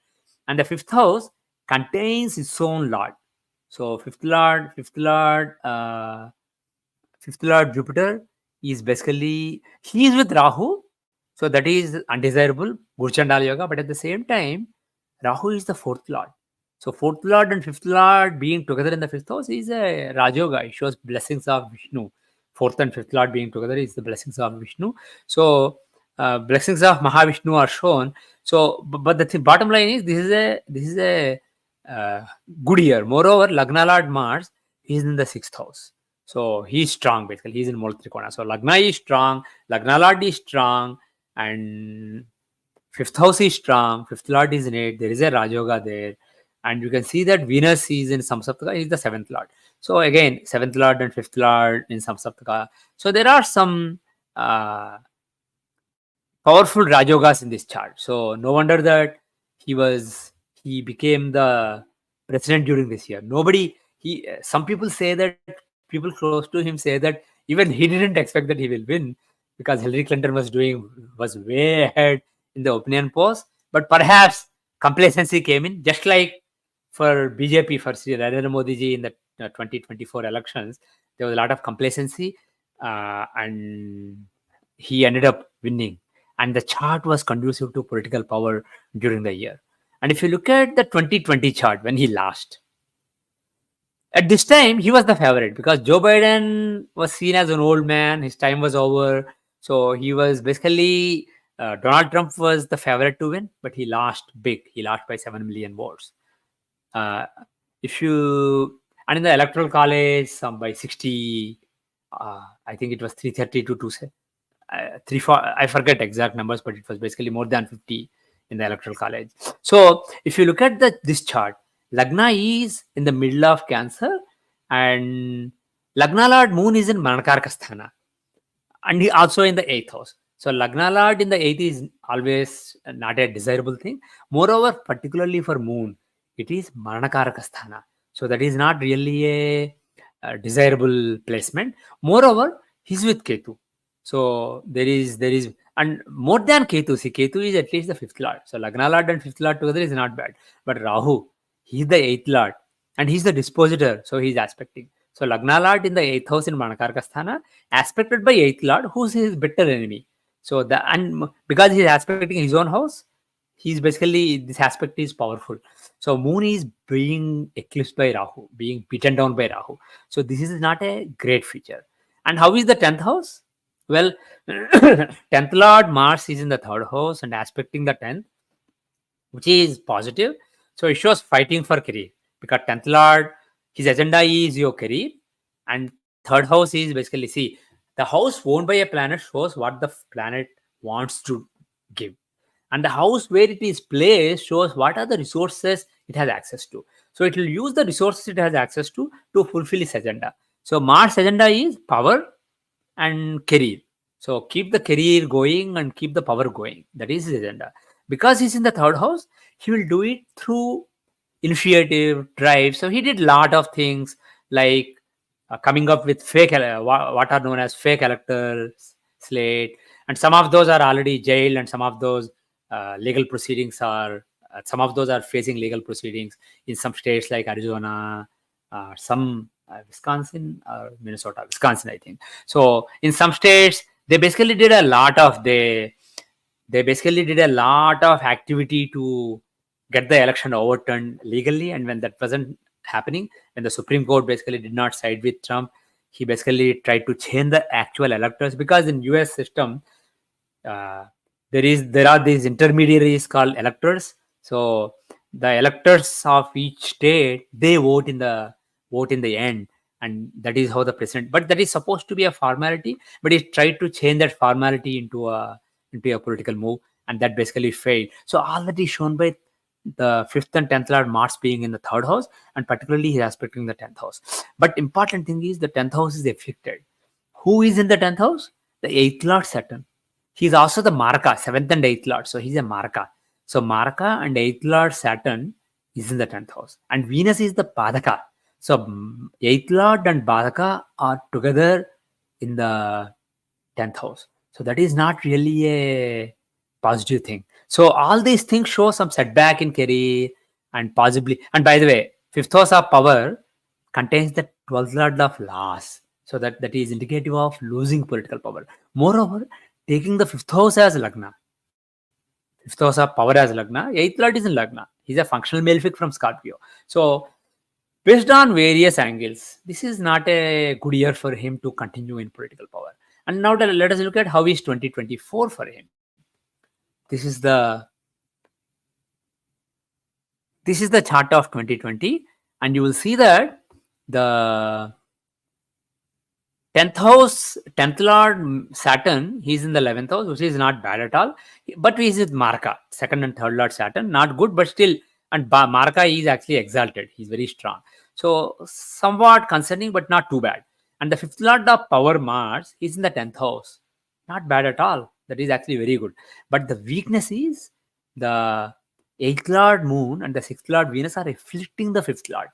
and the fifth house contains its own lord. So fifth lord Jupiter is basically, he is with Rahu, so that is undesirable Gurchandala Yoga. But at the same time, Rahu is the fourth lord. So fourth lord and fifth lord being together in the fifth house is a Rajoga. It shows blessings of Vishnu. Fourth and fifth lord being together is the blessings of Vishnu. So blessings of Mahavishnu are shown. So, but the bottom line is this is a good year. Moreover, Lagna Lord Mars is in the sixth house. So he's strong basically. He's in Mula Trikona. So Lagna is strong, Lagna Lord is strong, and fifth house is strong. Fifth Lord is in it. There is a Rajoga there. And you can see that Venus is in Samsaptaka, is the seventh Lord. So again, seventh Lord and fifth Lord in Samsaptaka. So there are some powerful Rajogas in this chart. So no wonder that he became the president during this year. Some people say that, people close to him say that even he didn't expect that he will win, because Hillary Clinton was way ahead in the opinion polls. But perhaps complacency came in, just like for BJP, for Sri Narendra Modi ji in the 2024 elections. There was a lot of complacency, and he ended up winning. And the chart was conducive to political power during the year. And if you look at the 2020 chart when he lost, at this time he was the favorite because Joe Biden was seen as an old man. His time was over. So he was basically, Donald Trump was the favorite to win, but he lost big. He lost by 7 million votes. If you, and in the electoral college, some by 60, I think it was 330 to 2, 34, I forget exact numbers, but it was basically more than 50 in the electoral college. So if you look at this chart, Lagna is in the middle of Cancer, and Lagna Lord Moon is in Manakarka Sthana, and he also in the 8th house. So Lagna Lord in the 8th is always not a desirable thing. Moreover, particularly for Moon, it is Manakaraka Sthana. So that is not really a desirable placement. Moreover, he's with Ketu. So there is, and more than Ketu, see, Ketu is at least the 5th Lord. So Lagna Lord and 5th Lord together is not bad. But Rahu, he's the 8th Lord, and he's the dispositor, so he's aspecting. So Lagna Lord in the 8th house in Manakarka Sthana, aspected by 8th Lord, who's his better enemy. So because he's aspecting his own house, he's basically, this aspect is powerful. So moon is being eclipsed by Rahu, being beaten down by Rahu. So this is not a great feature. And how is the 10th house? Well, 10th Lord Mars is in the third house and aspecting the 10th, which is positive. So it shows fighting for career, because 10th Lord, his agenda is your career, and third house is basically, see, the house owned by a planet shows what the planet wants to give, and the house where it is placed shows what are the resources it has access to. So it will use the resources it has access to fulfill its agenda. So Mars agenda is power and career. So keep the career going and keep the power going. That is his agenda. Because he's in the third house, he will do it through initiative, drive. So he did a lot of things like coming up with what are known as fake electors slate, and some of those are already jailed, and some of those legal proceedings are. Some of those are facing legal proceedings in some states like Arizona, some Wisconsin or Minnesota, Wisconsin, I think. So in some states, they basically did a lot of they basically did a lot of activity to get the election overturned legally. And when that wasn't happening, when the Supreme Court basically did not side with Trump, he basically tried to change the actual electors, because in US system, uh, there are these intermediaries called electors. So the electors of each state, they vote in the end, and that is how the president. But that is supposed to be a formality, but he tried to change that formality into a political move, and that basically failed. So all that is shown by the 5th and 10th Lord Mars being in the third house, and particularly he is aspecting the 10th house. But important thing is the 10th house is afflicted. Who is in the 10th house? The 8th Lord Saturn. He's also the Maraka, 7th and 8th Lord. So he's a Maraka. So Maraka and 8th Lord Saturn is in the 10th house. And Venus is the Badaka. So 8th Lord and Badaka are together in the 10th house. So that is not really a positive thing. So all these things show some setback in career, and possibly, and by the way, 5th house of power contains the 12th Lord of loss. So that is indicative of losing political power. Moreover, taking the 5th house as Lagna, 5th house of power as Lagna, 8th Lord is in Lagna. He's a functional malefic from Scorpio. So based on various angles, this is not a good year for him to continue in political power. And now let us look at how is 2024 for him. This is the chart of 2020, and you will see that the 10th house, 10th Lord Saturn, he's in the 11th house, which is not bad at all. But he's with Marka, 2nd and 3rd Lord Saturn, not good, but still. And Marka is actually exalted. He's very strong. So somewhat concerning, but not too bad. And the 5th Lord of Power Mars is in the 10th house. Not bad at all. That is actually very good. But the weakness is the 8th Lord Moon and the 6th Lord Venus are afflicting the 5th Lord.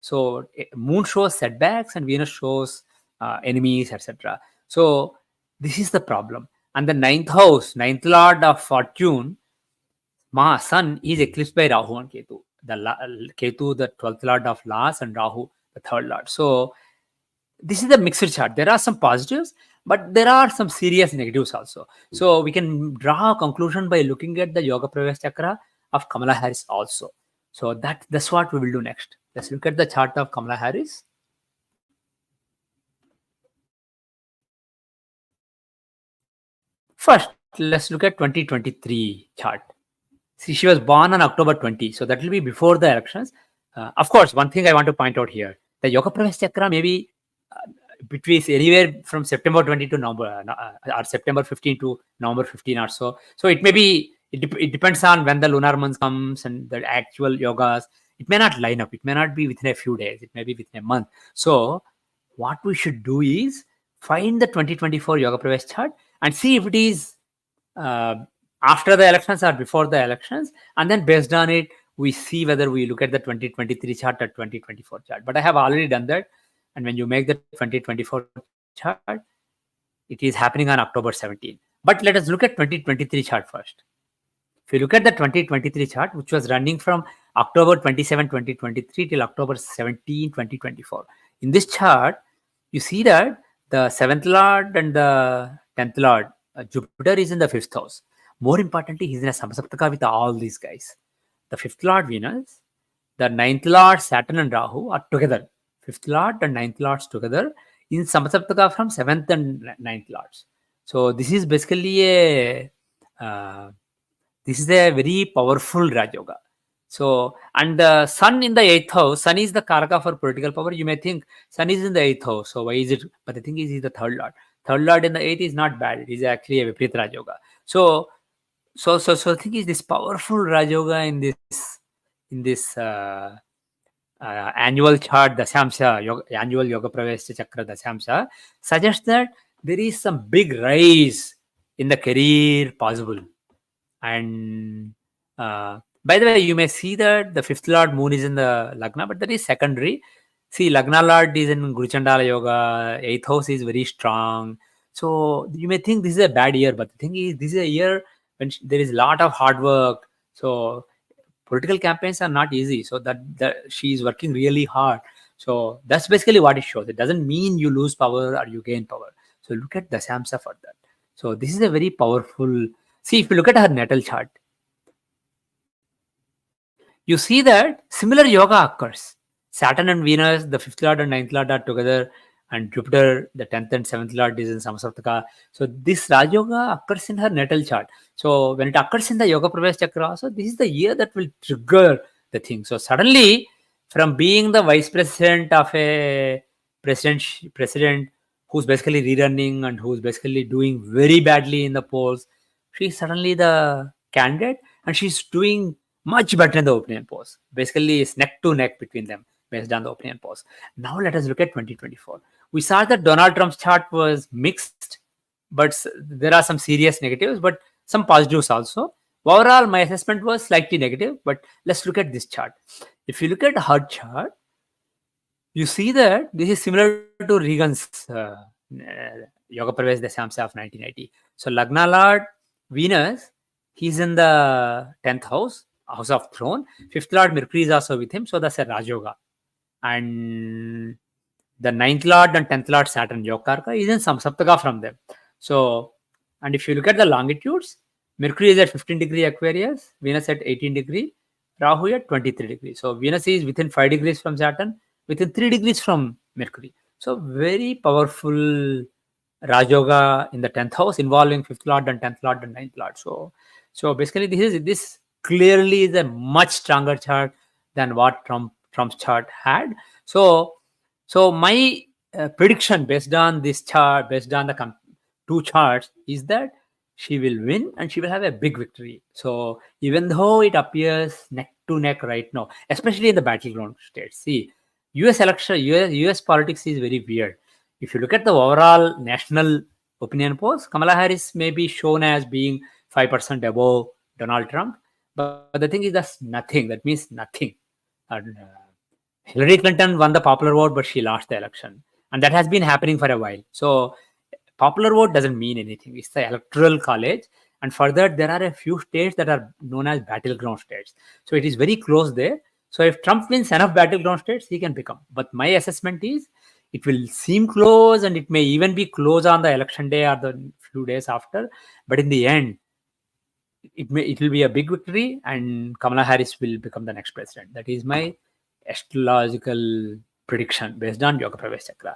So Moon shows setbacks and Venus shows enemies, etc. So this is the problem. And the 9th house, 9th Lord of Fortune, Sun is eclipsed by Rahu and Ketu. Ketu, the 12th Lord of loss, and Rahu, the 3rd Lord. So this is the mixed chart. There are some positives, but there are some serious negatives also. So we can draw a conclusion by looking at the Yoga Pravesha Chakra of Kamala Harris also. So that's what we will do next. Let's look at the chart of Kamala Harris. First, let's look at 2023 chart. See, she was born on October 20, so that will be before the elections. Of course, one thing I want to point out here, the Yoga Pravesha Chakra may be between anywhere from September 20 to November, or September 15 to November 15 or so. So it may be, it depends on when the lunar month comes and the actual yogas. It may not line up. It may not be within a few days. It may be within a month. So what we should do is find the 2024 Yoga Pravesh chart and see if it is after the elections or before the elections, and then based on it, we see whether we look at the 2023 chart or 2024 chart. But I have already done that. And when you make the 2024 chart, it is happening on October 17. But let us look at 2023 chart first. If you look at the 2023 chart, which was running from October 27, 2023 till October 17, 2024. In this chart, you see that the 7th Lord and the 10th Lord Jupiter is in the fifth house. More importantly, he's in a Samsaptaka with all these guys. The fifth lord Venus, the ninth lord Saturn and Rahu are together. Fifth lord and ninth lords together in Samsaptaka from seventh and ninth lords. So this is basically uh, a very powerful Raj Yoga. So, and the Sun in the eighth house, Sun is the Karaka for political power. You may think Sun is in the eighth house, so why is it? But the thing is, he's the third lord. Third lord in the eighth is not bad. It is actually a Viparit Raj Yoga. So the thing is, this powerful Raj Yoga in this annual chart, Dasyamsha, annual Yoga Pravesha Chakra Dasyamsha, suggests that there is some big rise in the career possible. And by the way, you may see that the fifth lord moon is in the Lagna, but that is secondary. See, Lagna lord is in Guru Chandala Yoga, eighth house is very strong. So you may think this is a bad year, but the thing is, this is a year when there is a lot of hard work. So political campaigns are not easy. So that she is working really hard. So that's basically what it shows. It doesn't mean you lose power or you gain power. So look at the Samsa for that. So this is a very powerful. See, if you look at her natal chart, you see that similar yoga occurs. Saturn and Venus, the fifth lord and ninth lord are together, and Jupiter, the 10th and 7th lord, is in Samasartaka. So this Raj Yoga occurs in her natal chart. So when it occurs in the Yoga Pravesh Chakra, so this is the year that will trigger the thing. So suddenly, from being the vice president of a president who's basically rerunning and who's basically doing very badly in the polls, she's suddenly the candidate and she's doing much better in the opinion polls. Basically, it's neck to neck between them based on the opinion polls. Now let us look at 2024. We saw that Donald Trump's chart was mixed, but there are some serious negatives, but some positives also. Overall, my assessment was slightly negative, but let's look at this chart. If you look at her chart, you see that this is similar to Regan's Yoga Pravesh Dasyamsa of 1980. So Lagna Lord Venus, he's in the 10th house, house of throne. Fifth Lord Mercury is also with him, so that's a Raj Yoga. And the 9th Lord and 10th Lord Saturn Yokarka is in Samsaptaka from them. So, and if you look at the longitudes, Mercury is at 15 degree Aquarius, Venus at 18 degree, Rahu at 23 degrees. So Venus is within 5 degrees from Saturn, within 3 degrees from Mercury. So very powerful Raj Yoga in the 10th house involving 5th Lord and 10th Lord and 9th Lord. So basically this clearly is a much stronger chart than what Trump's chart had. So my prediction based on this chart, based on the two charts, is that she will win and she will have a big victory. So even though it appears neck to neck right now, especially in the battleground states, see, US election, US politics is very weird. If you look at the overall national opinion polls, Kamala Harris may be shown as being 5% above Donald Trump, but the thing is that's nothing. That means nothing. And, Hillary Clinton won the popular vote, but she lost the election. And that has been happening for a while. So popular vote doesn't mean anything. It's the electoral college. And further, there are a few states that are known as battleground states. So it is very close there. So if Trump wins enough battleground states, he can become. But my assessment is it will seem close and it may even be close on the election day or the few days after. But in the end, it will be a big victory and Kamala Harris will become the next president. That is my astrological prediction based on Yoga Pravesh Chakra.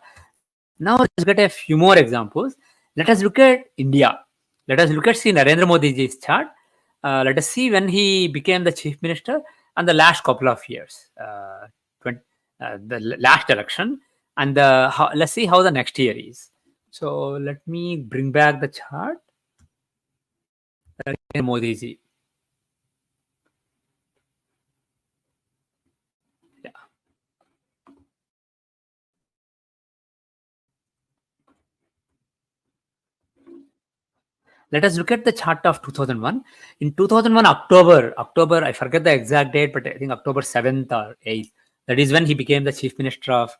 Now let's look at a few more examples. Let us look at India. Let us look at see Narendra Modi's chart. Let us see when he became the chief minister and the last couple of years, the last election, and let's see how the next year is. So let me bring back the chart. Narendra Modi ji. Let us look at the chart of 2001. In 2001, October, I forget the exact date, but I think October 7th or 8th. That is when he became the chief minister of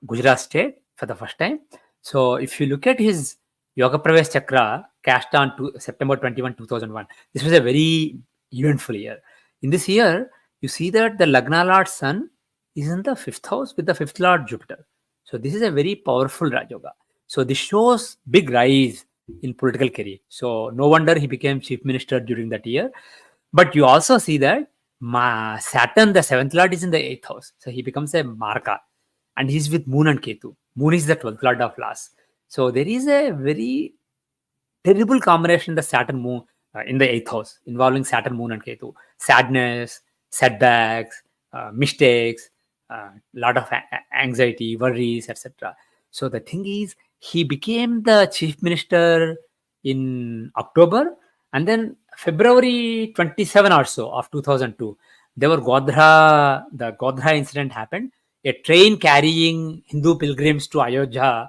Gujarat state for the first time. So if you look at his Yoga Pravesh Chakra cast on September 21, 2001, this was a very eventful year. In this year, you see that the Lagna Lord Sun is in the 5th house with the 5th Lord Jupiter. So this is a very powerful Raj Yoga. So this shows big rise in political career. So no wonder he became chief minister during that year. But you also see that Saturn, the seventh lord, is in the eighth house. So he becomes a Marka, and he's with Moon and Ketu. Moon is the 12th lord of loss. So there is a very terrible combination, the Saturn Moon in the eighth house, involving Saturn, Moon, and Ketu. Sadness, setbacks, mistakes, lot of anxiety, worries, etc. So the thing is, he became the chief minister in October, and then February 27 or so of 2002, there were the Godhra incident happened. A train carrying Hindu pilgrims to Ayodhya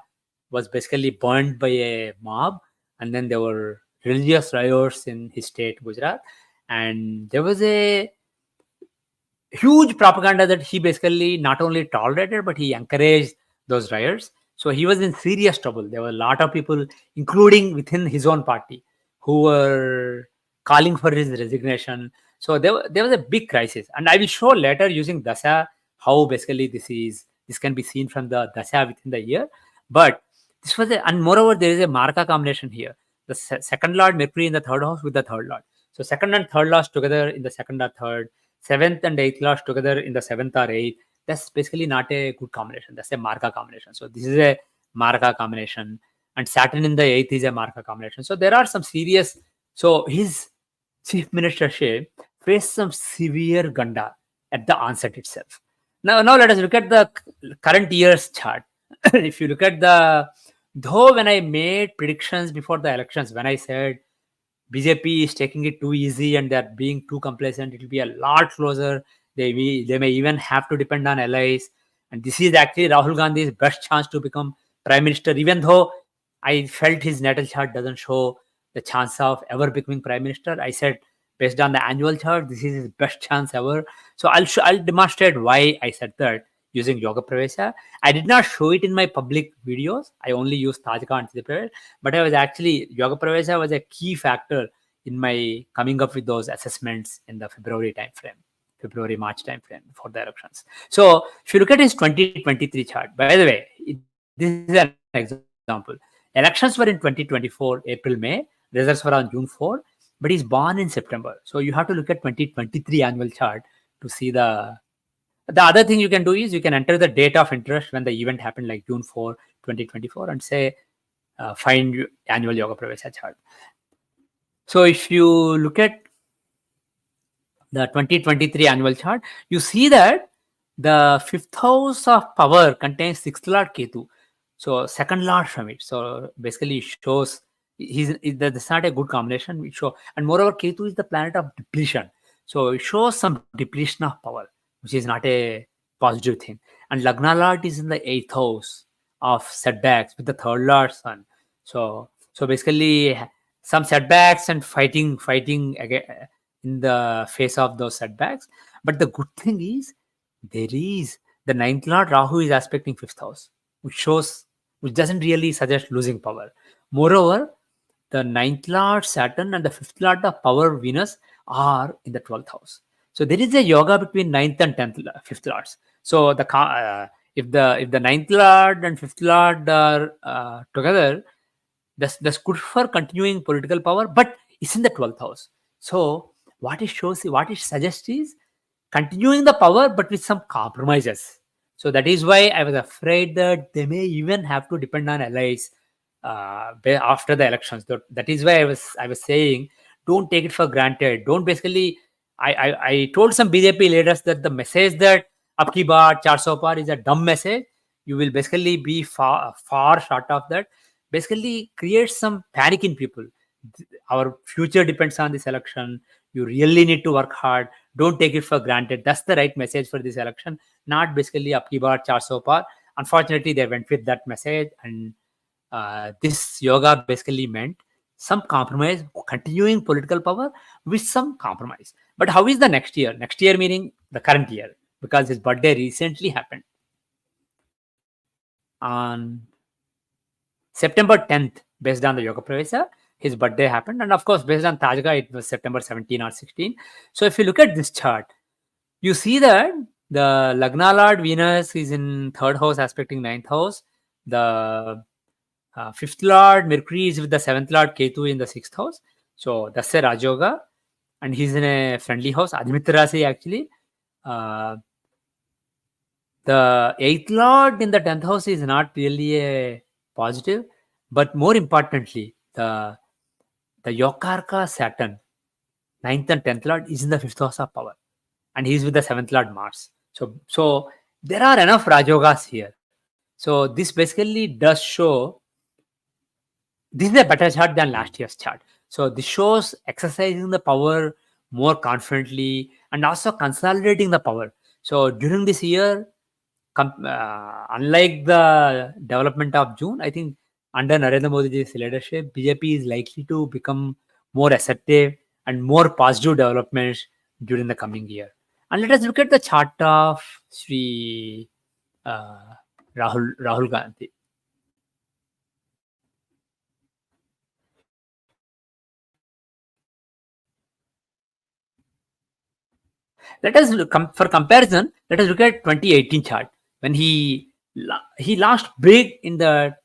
was basically burned by a mob, and then there were religious riots in his state, Gujarat, and there was a huge propaganda that he basically not only tolerated but he encouraged those riots. So he was in serious trouble. There were a lot of people, including within his own party, who were calling for his resignation. So there was a big crisis, and I will show later using Dasha how basically this can be seen from the Dasha within the year. But this was and moreover there is a Marka combination here. The second lord Mercury in the third house with the third lord. So second and third lords together in the second or third, seventh and eighth lords together in the seventh or eighth. That's basically not a good combination. That's a Marka combination. So this is a Marka combination, and Saturn in the eighth is a Marka combination. So there are some serious. So his chief ministership faced some severe ganda at the onset itself. Now let us look at the current year's chart. If you look at though when I made predictions before the elections, when I said BJP is taking it too easy and they're being too complacent, it will be a lot closer. They may even have to depend on allies. And this is actually Rahul Gandhi's best chance to become prime minister, even though I felt his natal chart doesn't show the chance of ever becoming prime minister. I said, based on the annual chart, this is his best chance ever. So I'll demonstrate why I said that using Yoga Pravesha. I did not show it in my public videos. I only used Tajika and Siddhi, but I was actually Yoga Pravesha was a key factor in my coming up with those assessments in the February timeframe. February-March timeframe for the elections. So if you look at his 2023 chart, by the way, this is an example. Elections were in 2024, April, May. Results were on June 4, but he's born in September. So you have to look at 2023 annual chart to see the other thing you can do is you can enter the date of interest when the event happened, like June 4, 2024, and say, find annual Yoga Pravesha chart. So if you look at the 2023 annual chart, you see that the fifth house of power contains sixth lord Ketu. So second lord from it. So basically it shows that's not a good combination. And moreover, Ketu is the planet of depletion. So it shows some depletion of power, which is not a positive thing. And Lagna Lord is in the eighth house of setbacks with the third lord sun. So basically some setbacks and fighting again in the face of those setbacks. But the good thing is there is the ninth lord Rahu is aspecting fifth house, which doesn't really suggest losing power. Moreover, the ninth lord Saturn and the fifth lord of power Venus are in the 12th house. So there is a yoga between ninth and fifth lords. So if the ninth lord and fifth lord are together, that's good for continuing political power, but it's in the 12th house. So what it suggests is continuing the power, but with some compromises. So that is why I was afraid that they may even have to depend on allies after the elections. That is why I was saying, don't take it for granted. Don't basically. I told some BJP leaders that the message that "Apki baar 400 par" is a dumb message. You will basically be far short of that. Basically, create some panic in people. Our future depends on this election. You really need to work hard. Don't take it for granted. That's the right message for this election. Not basically "Apki baar 400 par." Unfortunately, they went with that message, and this yoga basically meant some compromise, continuing political power with some compromise. But how is the next year? Next year meaning the current year, because his birthday recently happened on September 10th, based on the Yoga Pravesha. His birthday happened, and of course, based on Tajga, it was September 17 or 16. So if you look at this chart, you see that the Lagna Lord Venus is in third house aspecting ninth house. The Fifth Lord Mercury is with the seventh Lord Ketu in the sixth house. So that's a Rajoga, and he's in a friendly house. Admitra Rasi actually. Uh, the eighth Lord in the tenth house is not really a positive, but more importantly, the Yokarka Saturn, ninth and tenth Lord, is in the fifth house of power, and he's with the seventh Lord Mars. So there are enough Rajogas here. So this basically does show this is a better chart than last year's chart. So this shows exercising the power more confidently and also consolidating the power. So during this year, unlike the development of June, I think under Narendra Modi's leadership, BJP is likely to become more assertive and more positive developments during the coming year. And let us look at the chart of Sri uh, Rahul Gandhi. Let us for comparison. Let us look at 2018 chart when he launched big in the.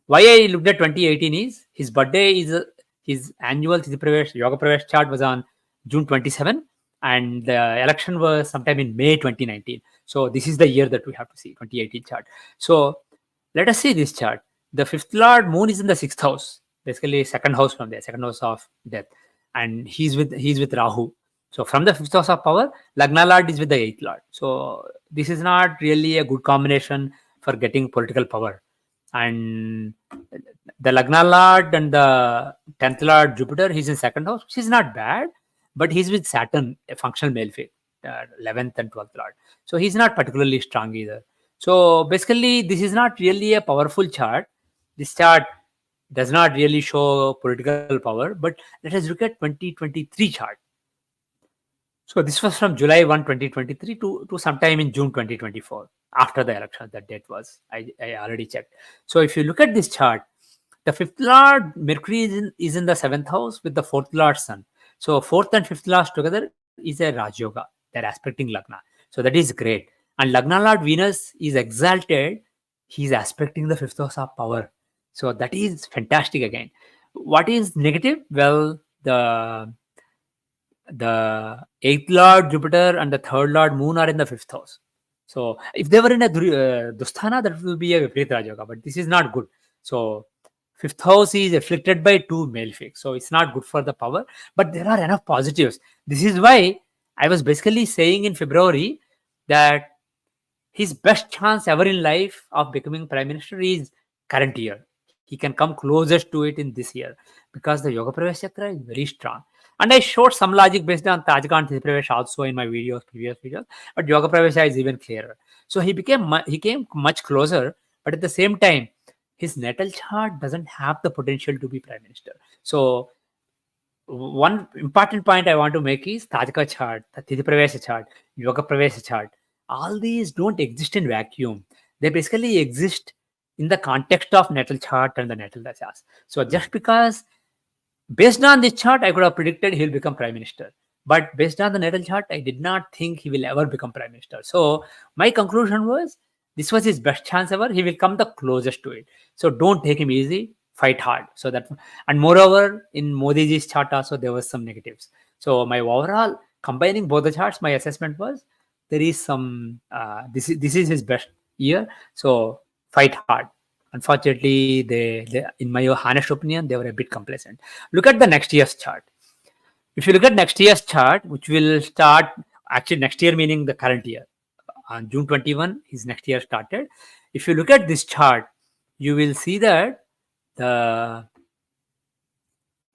Why I looked at 2018 is his birthday is his annual Yoga Pravesh chart was on June 27, and the election was sometime in May 2019. So this is the year that we have to see 2018 chart. So let us see this chart. The fifth Lord Moon is in the sixth house, basically second house from there, second house of death, and he's with Rahu. So from the fifth house of power, Lagna Lord is with the eighth Lord. So this is not really a good combination for getting political power. And the Lagna Lord and the 10th Lord Jupiter, he's in second house, which is not bad, but he's with Saturn, a functional malefic, 11th and 12th Lord. So he's not particularly strong either. So basically, this is not really a powerful chart. This chart does not really show political power, but let us look at 2023 chart. So this was from July 1, 2023 to sometime in June 2024, after the election. That date was, I already checked. So if you look at this chart, the fifth Lord Mercury is in the seventh house with the fourth Lord Sun. So fourth and fifth Lords together is a Rajyoga. They're aspecting Lagna. So that is great. And Lagna Lord Venus is exalted. He's aspecting the fifth house of power. So that is fantastic again. What is negative? Well, the eighth Lord Jupiter and the third Lord Moon are in the fifth house. So if they were in a Dusthana, that will be a Viparit Rajoga, but this is not good. So fifth house is afflicted by two malefics, so it's not good for the power. But there are enough positives. This is why I was basically saying in February that his best chance ever in life of becoming prime minister is current year. He can come closest to it in this year because the Yoga Pravesh Chakra is very strong. And I showed some logic based on Tajika and Pravesh also in my previous videos, but Yoga Pravesha is even clearer. So he came much closer, but at the same time, his natal chart doesn't have the potential to be prime minister. So one important point I want to make is Tajika chart, the Tithi Pravesha chart, Yoga Pravesha chart. All these don't exist in vacuum. They basically exist in the context of natal chart and the natal dashas. So just because based on this chart, I could have predicted he'll become prime minister. But based on the natal chart, I did not think he will ever become prime minister. So my conclusion was this was his best chance ever. He will come the closest to it. So don't take him easy. Fight hard. So that, and moreover, in Modiji's chart also there was some negatives. So my overall combining both the charts, my assessment was there is some. This is his best year. So fight hard. Unfortunately, they, in my honest opinion, they were a bit complacent. Look at the next year's chart. If you look at next year's chart, which will start actually next year, meaning the current year, on June 21, his next year started. If you look at this chart, you will see that the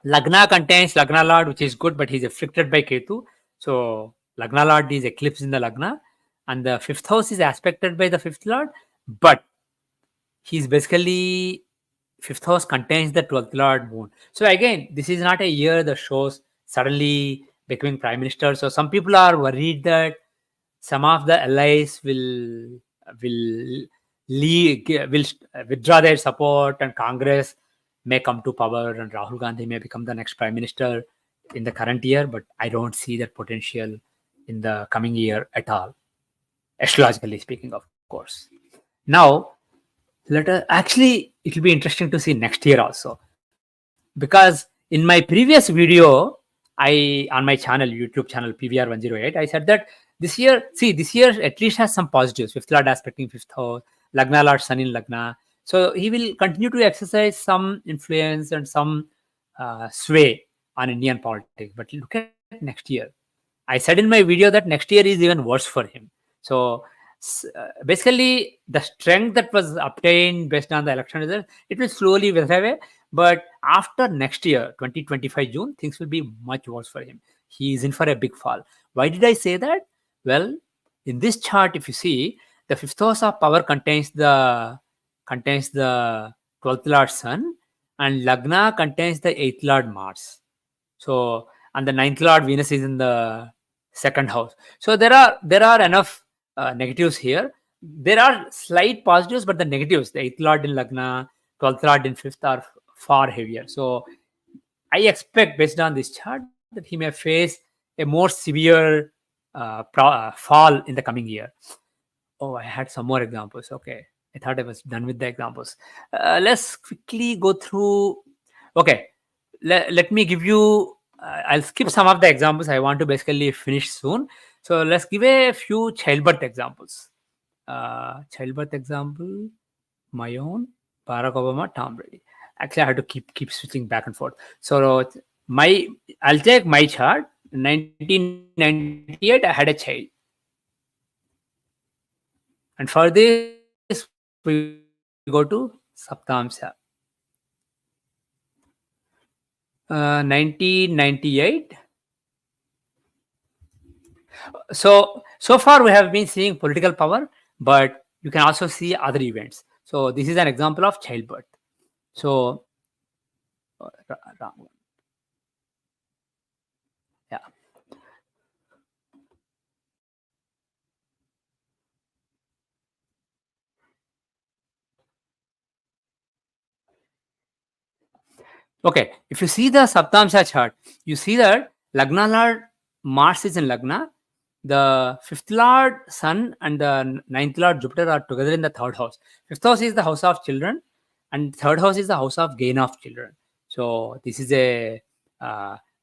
Lagna contains Lagna Lord, which is good, but he's afflicted by Ketu. So Lagna Lord is eclipsed in the Lagna, and the fifth house is aspected by the fifth Lord, but he's basically fifth house contains the 12th Lord Moon. So again, this is not a year that shows suddenly becoming prime minister. So some people are worried that some of the allies will will withdraw their support and Congress may come to power and Rahul Gandhi may become the next prime minister in the current year. But I don't see that potential in the coming year at all, astrologically speaking, of course. Now, let us actually it will be interesting to see next year also, because in my previous video, I on my channel, YouTube channel PVR 108, I said that this year at least has some positives. Fifth Lord aspecting fifth house, Lagna Lord Sun in Lagna. So he will continue to exercise some influence and some sway on Indian politics. But look at next year. I said in my video that next year is even worse for him. So basically, the strength that was obtained based on the election results, it will slowly wither away. But after next year, 2025 June, things will be much worse for him. He is in for a big fall. Why did I say that? Well, in this chart, if you see, the fifth house of power contains the 12th Lord Sun, and Lagna contains the 8th Lord Mars. So, and the ninth Lord Venus is in the second house. So there are enough negatives here. There are slight positives, but the negatives, the 8th Lord in Lagna, 12th Lord in 5th, are far heavier. So I expect, based on this chart, that he may face a more severe fall in the coming year. Oh, I had some more examples. Okay, I thought I was done with the examples. Let's quickly go through. Okay, let me give you. I'll skip some of the examples. I want to basically finish soon. So let's give a few childbirth examples. Childbirth example, my own, Barack Obama, Tom Brady. Actually, I had to keep switching back and forth. So my I'll take my chart. 1998, I had a child, and for this we go to Saptamsha. 1998. So far we have been seeing political power, but you can also see other events. So this is an example of childbirth. So yeah. Okay, if you see the Saptamsha chart, you see that Lagna Lord Mars is in Lagna, the fifth Lord Sun and the ninth Lord Jupiter are together in the third house. Fifth house is the house of children, and third house is the house of gain of children. So this is a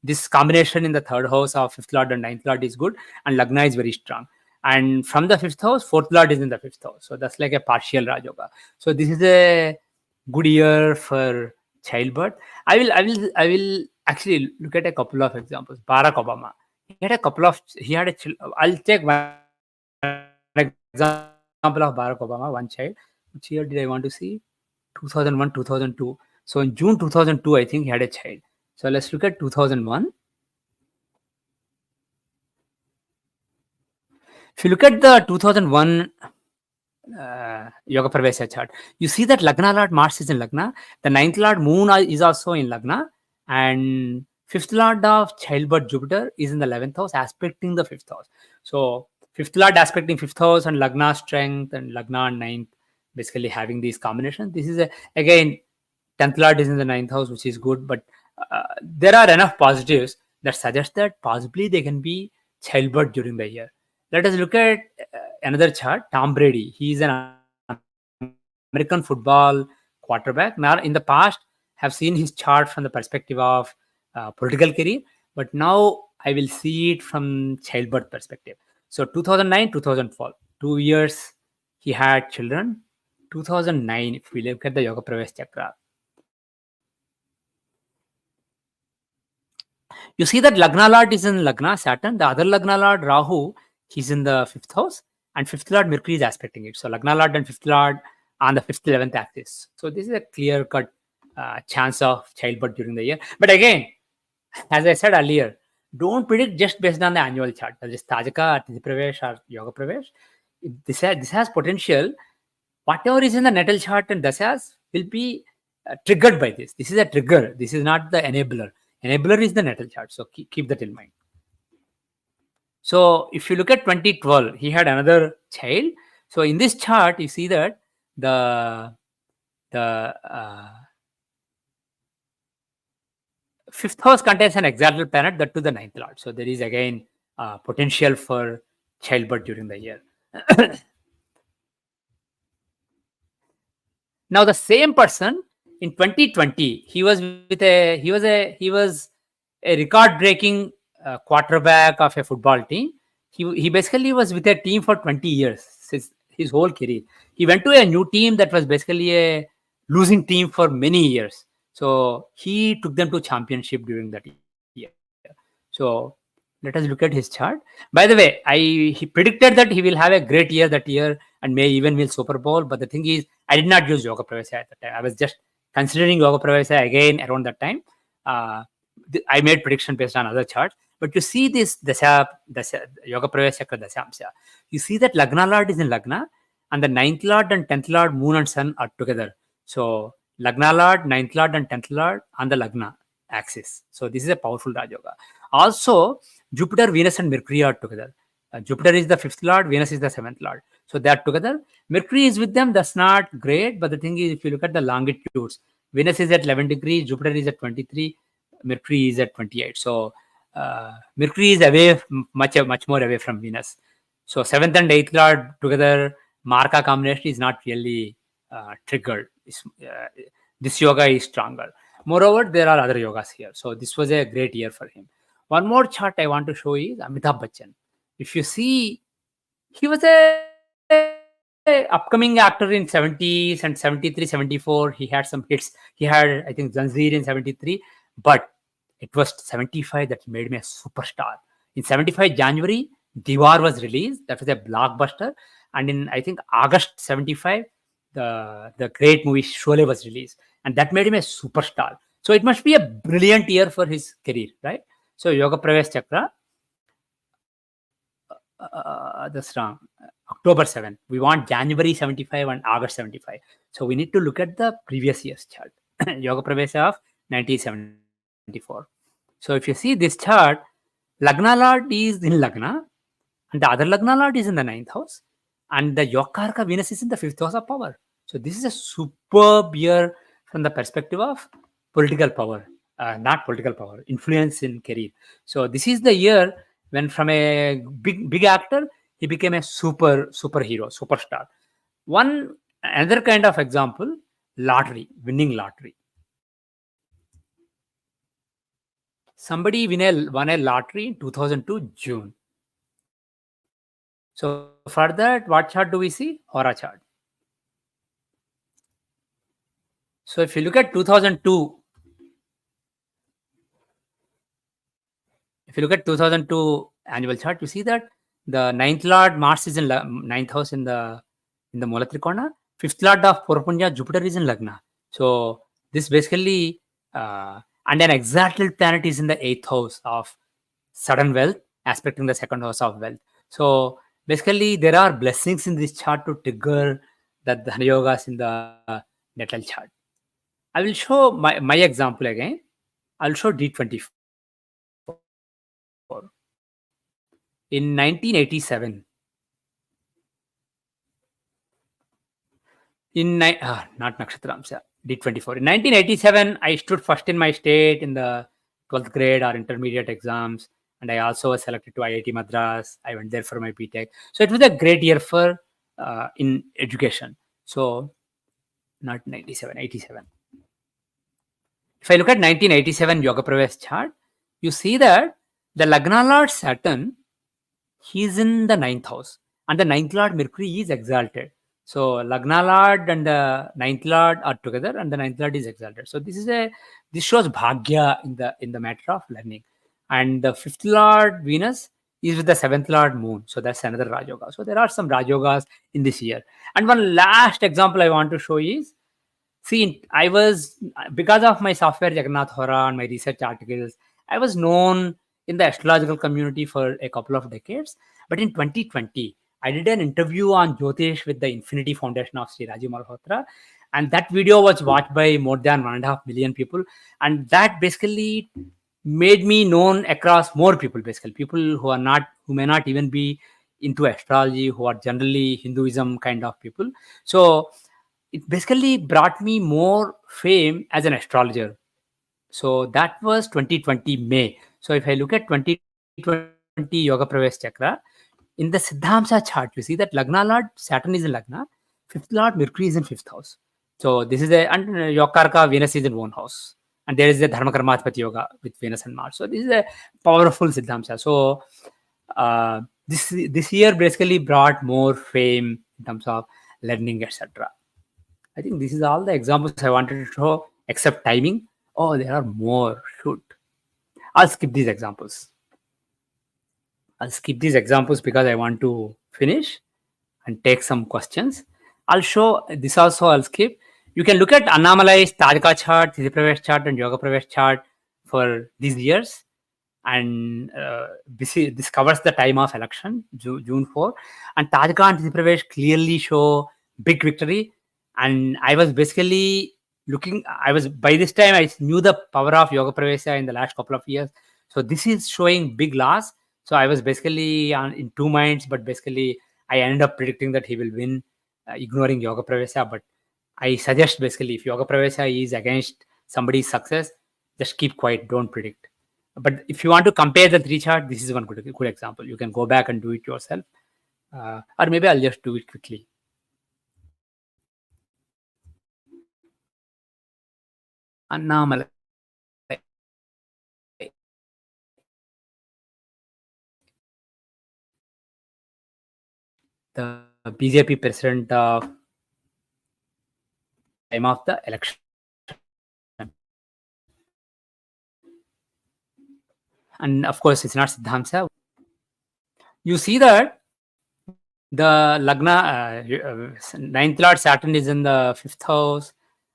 this combination in the third house of fifth Lord and ninth Lord is good, and Lagna is very strong. And from the fifth house, fourth Lord is in the fifth house. So that's like a partial Rajoga. So this is a good year for childbirth. I will actually look at a couple of examples. Barack Obama. He had a I'll take one example of Barack Obama, one child. Which year did I want to see? 2001, 2002. So in June 2002, I think he had a child. So let's look at 2001. If you look at the 2001 Yoga Pravesha chart, you see that Lagna Lord Mars is in Lagna, the ninth Lord Moon is also in Lagna, and fifth Lord of childbirth Jupiter is in the 11th house, aspecting the fifth house. So fifth Lord aspecting fifth house and Lagna strength and Lagna and ninth, basically having these combinations. This is again 10th Lord is in the ninth house, which is good, but there are enough positives that suggest that possibly they can be childbirth during the year. Let us look at another chart. Tom Brady. He is an American football quarterback. Now, in the past, have seen his chart from the perspective of political career, but now I will see it from childbirth perspective. So 2009, 2012, 2 years he had children. 2009, if we look at the Yoga Pravesh Chakra, you see that Lagna Lord is in Lagna, Saturn. The other Lagna Lord, Rahu, he's in the fifth house, and fifth Lord, Mercury is aspecting it. So Lagna Lord and fifth Lord on the fifth, 11th axis. So this is a clear cut chance of childbirth during the year. But again, as I said earlier, don't predict just based on the annual chart. That is Tajaka, Tithi Pravesh, or Yoga Pravesh. This has potential. Whatever is in the natal chart and dasas will be triggered by this. This is a trigger. This is not the enabler. Enabler is the natal chart. So keep that in mind. So if you look at 2012, he had another child. So in this chart, you see that the fifth house contains an exalted planet, that to the ninth lord. So there is again potential for childbirth during the year. Now the same person in 2020, he was a record breaking quarterback of a football team. He basically was with a team for 20 years, his whole career. He went to a new team that was basically a losing team for many years. So he took them to championship during that year. So let us look at his chart. By the way, he predicted that he will have a great year that year and may even win Super Bowl. But the thing is, I did not use Yoga Pravesha at the time. I was just considering Yoga Pravesha again around that time. Uh, I made prediction based on other charts. But you see this Dasha Yoga Pravesha Chakra Dashamsha. You see that Lagna Lord is in Lagna, and the ninth Lord and 10th Lord, Moon and Sun are together. So Lagna Lord, ninth Lord, and 10th Lord on the Lagna axis. So this is a powerful Raj Yoga. Also, Jupiter, Venus, and Mercury are together. Jupiter is the fifth lord, Venus is the seventh lord. So they are together. Mercury is with them. That's not great. But the thing is, if you look at the longitudes, Venus is at 11 degrees, Jupiter is at 23, Mercury is at 28. So Mercury is away, much more away from Venus. So seventh and eighth lord together, Marka combination is not really triggered. This yoga is stronger. Moreover, there are other yogas here. So this was a great year for him. One more chart I want to show is Amitabh Bachchan. If you see, he was a upcoming actor in 70s and 73, 74. He had some hits. He had, I think, Zanjeer in 73. But it was 75 that made me a superstar. In 75 January, Diwar was released. That was a blockbuster. And in, I think, August 75, the great movie Sholay was released. And that made him a superstar. So it must be a brilliant year for his career, right? So Yoga Pravesh Chakra, that's wrong. October 7. We want January 75 and August 75. So we need to look at the previous year's chart. Yoga Pravesha of 1974. So if you see this chart, Lagna Lord is in Lagna, and the other Lagna Lord is in the ninth house, and the Yokarka Venus is in the fifth house of power. So this is a superb year from the perspective of political power, not political power, influence in career. So this is the year when from a big actor he became a superhero, superstar. One another kind of example, lottery, winning lottery. Somebody won a lottery in 2002 June. So for that, what chart do we see? Hora chart. So if you look at 2002, if you look at 2002 annual chart, you see that the ninth lord Mars is in ninth house in the Mula Trikona. Fifth lord of Purpunya, Jupiter is in Lagna. So this basically and an exalted planet is in the eighth house of sudden wealth, aspecting the second house of wealth. So basically, there are blessings in this chart to trigger the Dana Yogas in the natal chart. I will show my example again. I'll show D24. In 1987, not Nakshatramsa, D24. In 1987, I stood first in my state in the 12th grade or intermediate exams, and I also was selected to IIT Madras. I went there for my BTech. So it was a great year for in education. So not 97, 87. If I look at 1987 Yoga Pravesh chart, you see that the Lagna Lord Saturn, he's in the ninth house, and the ninth Lord Mercury is exalted. So Lagna Lord and the ninth Lord are together, and the ninth Lord is exalted. So this shows Bhagya in the matter of learning. And the fifth Lord Venus is with the seventh Lord Moon. So that's another Raj Yoga. So there are some Raj Yogas in this year. And one last example I want to show is, see, I was, because of my software Jagannath Hora and my research articles, I was known in the astrological community for a couple of decades. But in 2020, I did an interview on Jyotish with the Infinity Foundation of Sri Rajiv Malhotra. And that video was watched by more than 1.5 million people. And that basically made me known across more people, basically people who may not even be into astrology, who are generally Hinduism kind of people. So it basically brought me more fame as an astrologer. So that was 2020 May. So if I look at 2020 Yoga Pravesh Chakra, in the Siddhamsa chart, you see that Lagna Lord Saturn is in Lagna, fifth Lord Mercury is in fifth house. So this is and Yokarka, Venus is in one house. And there is a Dharma Karmathpati Yoga with Venus and Mars. So this is a powerful Siddhamsa. So this year basically brought more fame in terms of learning, etc. I think this is all the examples I wanted to show, except timing. Oh, there are more. Shoot. I'll skip these examples. Because I want to finish and take some questions. I'll show this also. I'll skip. You can look at Annamalai's Tajika chart, Tithi Pravesh chart, and Yoga Pravesh chart for these years. And this covers the time of election, June 4. And Tajika and Tithi Pravesh clearly show big victory. And I was basically by this time, I knew the power of Yoga Pravesha in the last couple of years. So this is showing big loss. So I was basically in two minds, but basically I ended up predicting that he will win, ignoring Yoga Pravesha. But I suggest basically if Yoga Pravesha is against somebody's success, just keep quiet, don't predict. But if you want to compare the three chart, this is one good example. You can go back and do it yourself. Or maybe I'll just do it quickly. Annamalai. The BJP president of time of the election. And of course, it's not Siddhamsa. You see that the Lagna, ninth Lord Saturn is in the 5th house,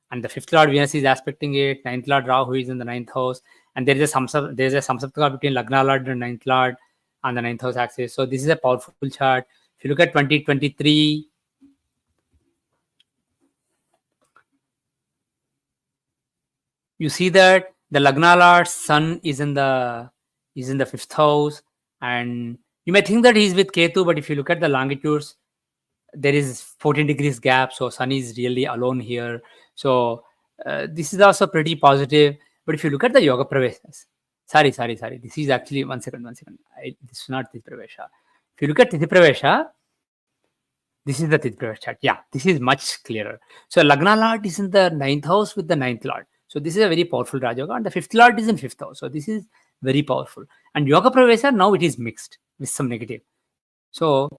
and the 5th Lord Venus is aspecting it. 9th Lord Rahu is in the 9th house, and there is a samsaptaka between Lagna Lord and 9th Lord on the 9th house axis. So this is a powerful chart. If you look at 2023, you see that the Lagna Lord Sun is in the 5th house, and you may think that he's with Ketu, but if you look at the longitudes, there is 14 degrees gap, so Sun is really alone here. So this is also pretty positive. But if you look at the Yoga Praveshas, sorry, this is actually one second. This is not Tithi Pravesha. If you look at Tithi Pravesha, this is the Tithi Pravesh chart. Yeah, this is much clearer. So Lagna Lord is in the 9th house with the 9th Lord. So this is a very powerful Rajoga, and the 5th Lord is in 5th house. So this is very powerful. And Yoga Pravesha, now it is mixed with some negative. So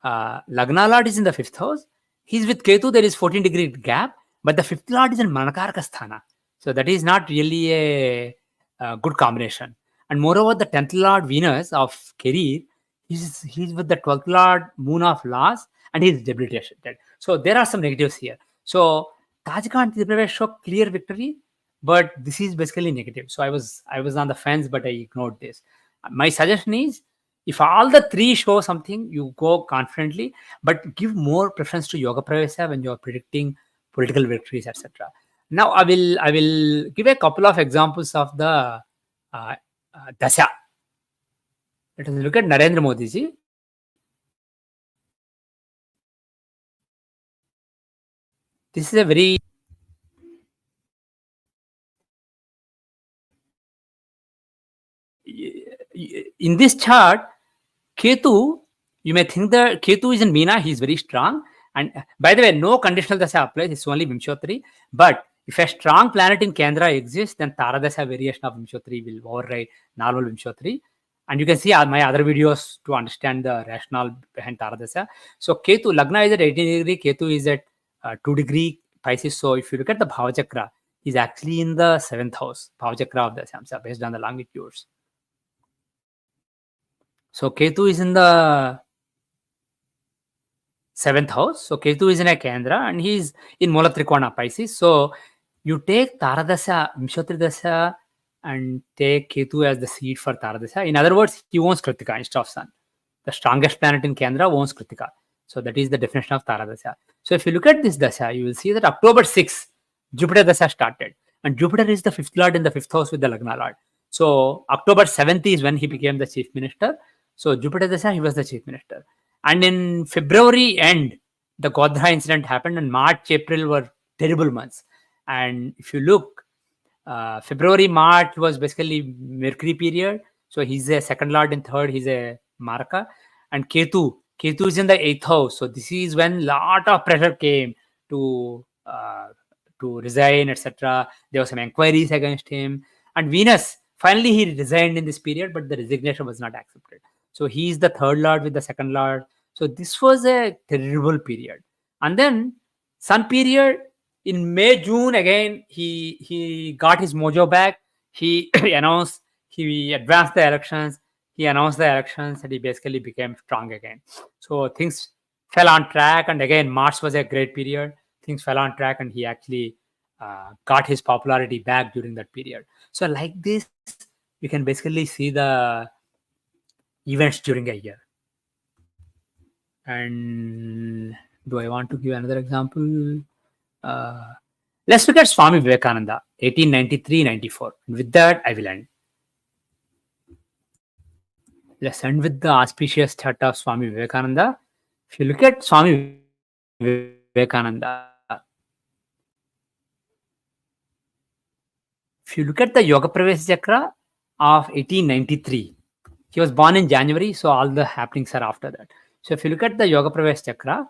Lagna Lord is in the 5th house. He's with Ketu. There is 14 degree gap, but the 5th Lord is in Manakaraka Sthana. So that is not really a good combination. And moreover, the 10th Lord Venus of Career, he's with the 12th Lord Moon of Loss, and he's debilitated. So there are some negatives here. So Tajika and Tithi Pravesh show clear victory, but this is basically negative. So I was on the fence, but I ignored this. My suggestion is, if all the three show something, you go confidently, but give more preference to Yoga Pravesha when you are predicting political victories, etc. Now I will give a couple of examples of the Dasha. Let us look at Narendra Modi ji. This is a very in this chart, Ketu, you may think that Ketu is in Meena, he is very strong. And by the way, no conditional dasha applies, it's only Vimshottari. But if a strong planet in Kendra exists, then Taradasha variation of Vimshottari will override normal Vimshottari. And you can see my other videos to understand the rationale behind Taradasha. So Ketu, Lagna is at 18 degree, Ketu is at 2 degree Pisces. So if you look at the Bhavachakra, he's actually in the 7th house, Bhavachakra of the Samsa, based on the longitudes. So Ketu is in the 7th house. So Ketu is in a Kendra and he's in Mula Trikona Pisces. So you take Taradasha, Vimshottari Dasha, and take Ketu as the seed for Taradasha. In other words, he owns Kritika instead of Sun. The strongest planet in Kendra owns Kritika. So that is the definition of Taradasha. So if you look at this Dasha, you will see that October 6th, Jupiter Dasha started. And Jupiter is the 5th Lord in the 5th house with the Lagna Lord. So October 7th is when he became the Chief Minister. So Jupiter Dasha, he was the Chief Minister. And in February end, the Godhra incident happened, and March, April were terrible months. And if you look, February, March was basically Mercury period. So he's a 2nd Lord and 3rd, he's a Maraka. And Ketu is in the 8th house. So this is when lot of pressure came to to resign, etc. There were some inquiries against him. And Venus, finally, he resigned in this period, but the resignation was not accepted. So he is the third lord with the second lord. So this was a terrible period. And then Sun period in May, June, again, he got his mojo back. He announced, he advanced the elections. He announced the elections and he basically became strong again. So things fell on track. And again, March was a great period. Things fell on track and he actually got his popularity back during that period. So like this, you can basically see the events during a year. And do I want to give another example? Let's look at Swami Vivekananda, 1893-94. With that, I will end. Let's end with the auspicious chart of Swami Vivekananda. If you look at Swami Vivekananda, if you look at the Yoga Pravesha Chakra of 1893, he was born in January, so all the happenings are after that. So if you look at the Yoga Pravesha Chakra,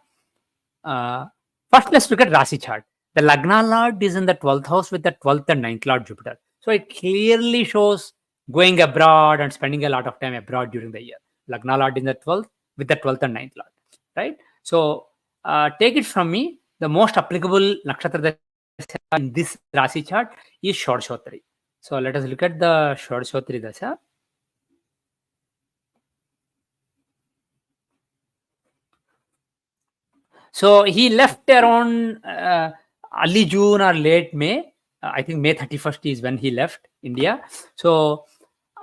first let's look at Rasi chart. The Lagna Lord is in the 12th house with the 12th and 9th Lord Jupiter. So it clearly shows going abroad and spending a lot of time abroad during the year. Lagna Lord in the 12th with the 12th and 9th Lord, right? So take it from me, the most applicable nakshatra in this Rasi chart is Shodashotri. So let us look at the Shodashotri Dasha. So he left around early June or late May. I think May 31st is when he left India. So,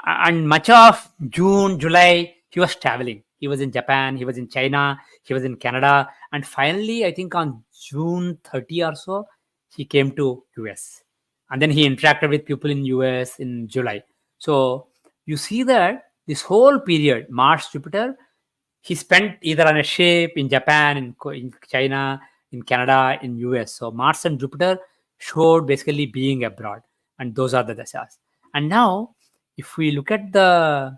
and much of June, July, he was traveling. He was in Japan, he was in China, he was in Canada. And finally, I think on June 30 or so, he came to US. And then he interacted with people in US in July. So you see that this whole period, Mars, Jupiter, he spent either on a ship in Japan, in China, in Canada, in US. So Mars and Jupiter showed basically being abroad. And those are the dashas. And now, if we look at the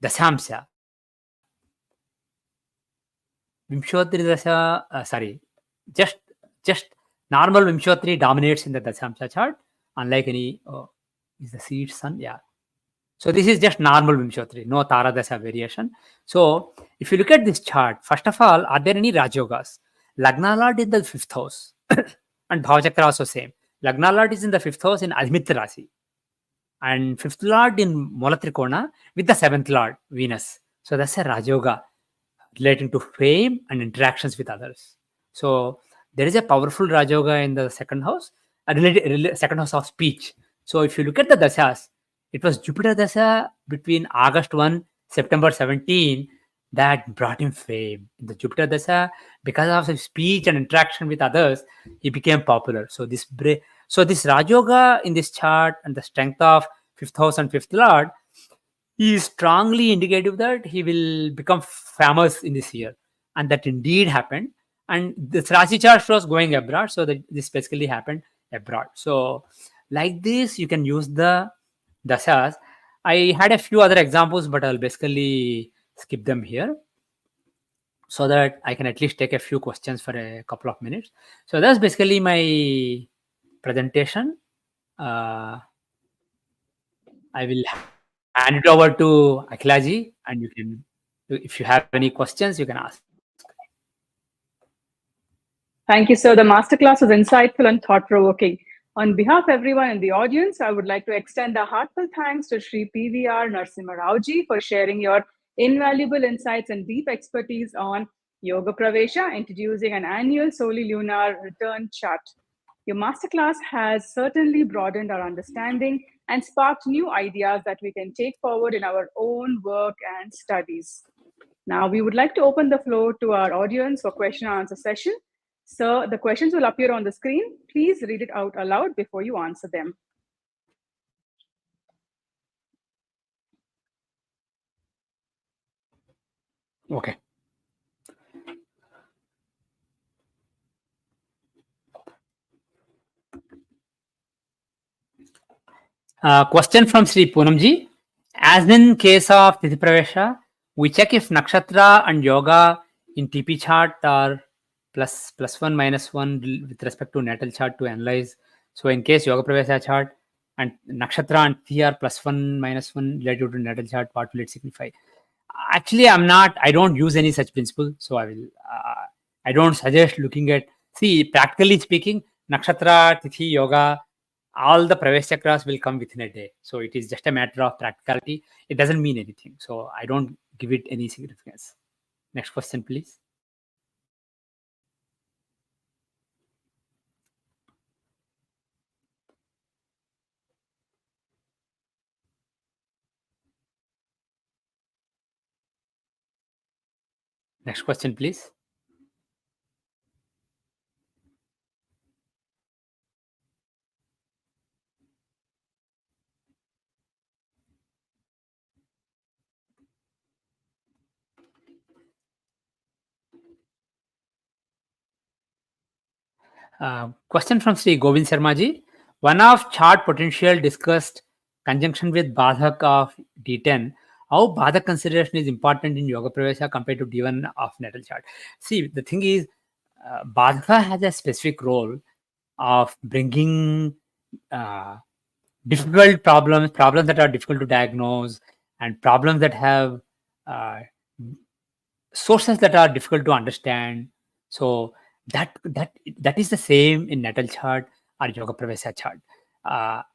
dashamsa, Vimshotri dasha, just normal Vimshotri dominates in the dashamsa chart, unlike any, is the seed sun? Yeah. So this is just normal Vimshotri, no Tara Dasha variation. So if you look at this chart, first of all, are there any Rajogas? Lagna Lord in the 5th house and Bhavachakra also same. Lagna Lord is in the 5th house in Adhimitra Rasi and 5th Lord in Molatrikona with the 7th Lord, Venus. So that's a Rajoga relating to fame and interactions with others. So there is a powerful Rajoga in the 2nd house, second house of speech. So if you look at the dashas, it was Jupiter Dasha between August 1, September 17 that brought him fame. In the Jupiter Dasha, because of his speech and interaction with others, he became popular. So this Rajoga in this chart and the strength of 5th house and 5th Lord is strongly indicative that he will become famous in this year. And that indeed happened. And this Rashi chart shows going abroad. So that this basically happened abroad. So like this, you can use the dashas. I had a few other examples, but I'll basically skip them here so that I can at least take a few questions for a couple of minutes. So that's basically my presentation. I will hand it over to Akhilaji, and you can, if you have any questions, you can ask. Thank you, sir. The masterclass was insightful and thought-provoking. On behalf of everyone in the audience, I would like to extend a heartfelt thanks to Sri PVR Narasimha Rao ji for sharing your invaluable insights and deep expertise on Yoga Pravesha, introducing an annual Soli-lunar return chart. Your masterclass has certainly broadened our understanding and sparked new ideas that we can take forward in our own work and studies. Now, we would like to open the floor to our audience for question and answer session. Sir, the questions will appear on the screen. Please read it out aloud before you answer them. Okay. Question from Sri Poonamji. As in case of Tithi Pravesha, we check if nakshatra and yoga in TP chart are plus 1 minus 1 with respect to natal chart to analyze. So in case Yoga Pravesha chart and Nakshatra and Tithi are +1 minus 1 related to natal chart, what will it signify? Actually, I don't use any such principle. So I don't suggest looking at, see, practically speaking, Nakshatra, Tithi, Yoga, all the Pravesh chakras will come within a day. So it is just a matter of practicality. It doesn't mean anything. So I don't give it any significance. Next question, please. Next question, please. Question from Sri Govind Sharma ji. One of chart potential discussed conjunction with Badhak of D10. How Badhak consideration is important in Yoga Pravesha compared to D1 of natal chart? See, the thing is, Badhaka has a specific role of bringing difficult problems that are difficult to diagnose, and problems that have uh, sources that are difficult to understand. So that is the same in natal chart or Yoga Pravesha chart.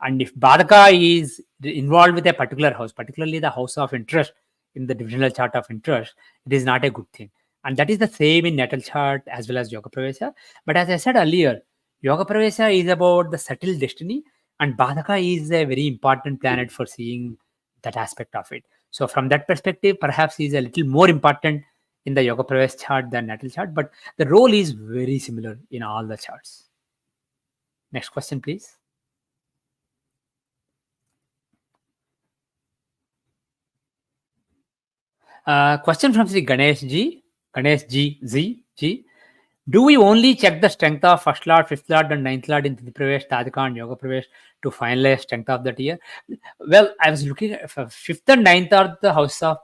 And if Badaka is involved with a particular house, particularly the house of interest in the divisional chart of interest, it is not a good thing. And that is the same in natal chart as well as Yoga Pravesha. But as I said earlier, Yoga Pravesha is about the subtle destiny, and Badaka is a very important planet for seeing that aspect of it. So from that perspective, perhaps he is a little more important in the Yoga Pravesh chart than natal chart, but the role is very similar in all the charts. Next question, please. Question from Sri Ganesh Ji. Ganesh Ji Z G. Do we only check the strength of first lord, fifth lord, and ninth lord in Tithi Pravesh, Tadika, and Yoga Pravesh to finalize strength of that year? Well, I was looking at fifth and ninth are the house of,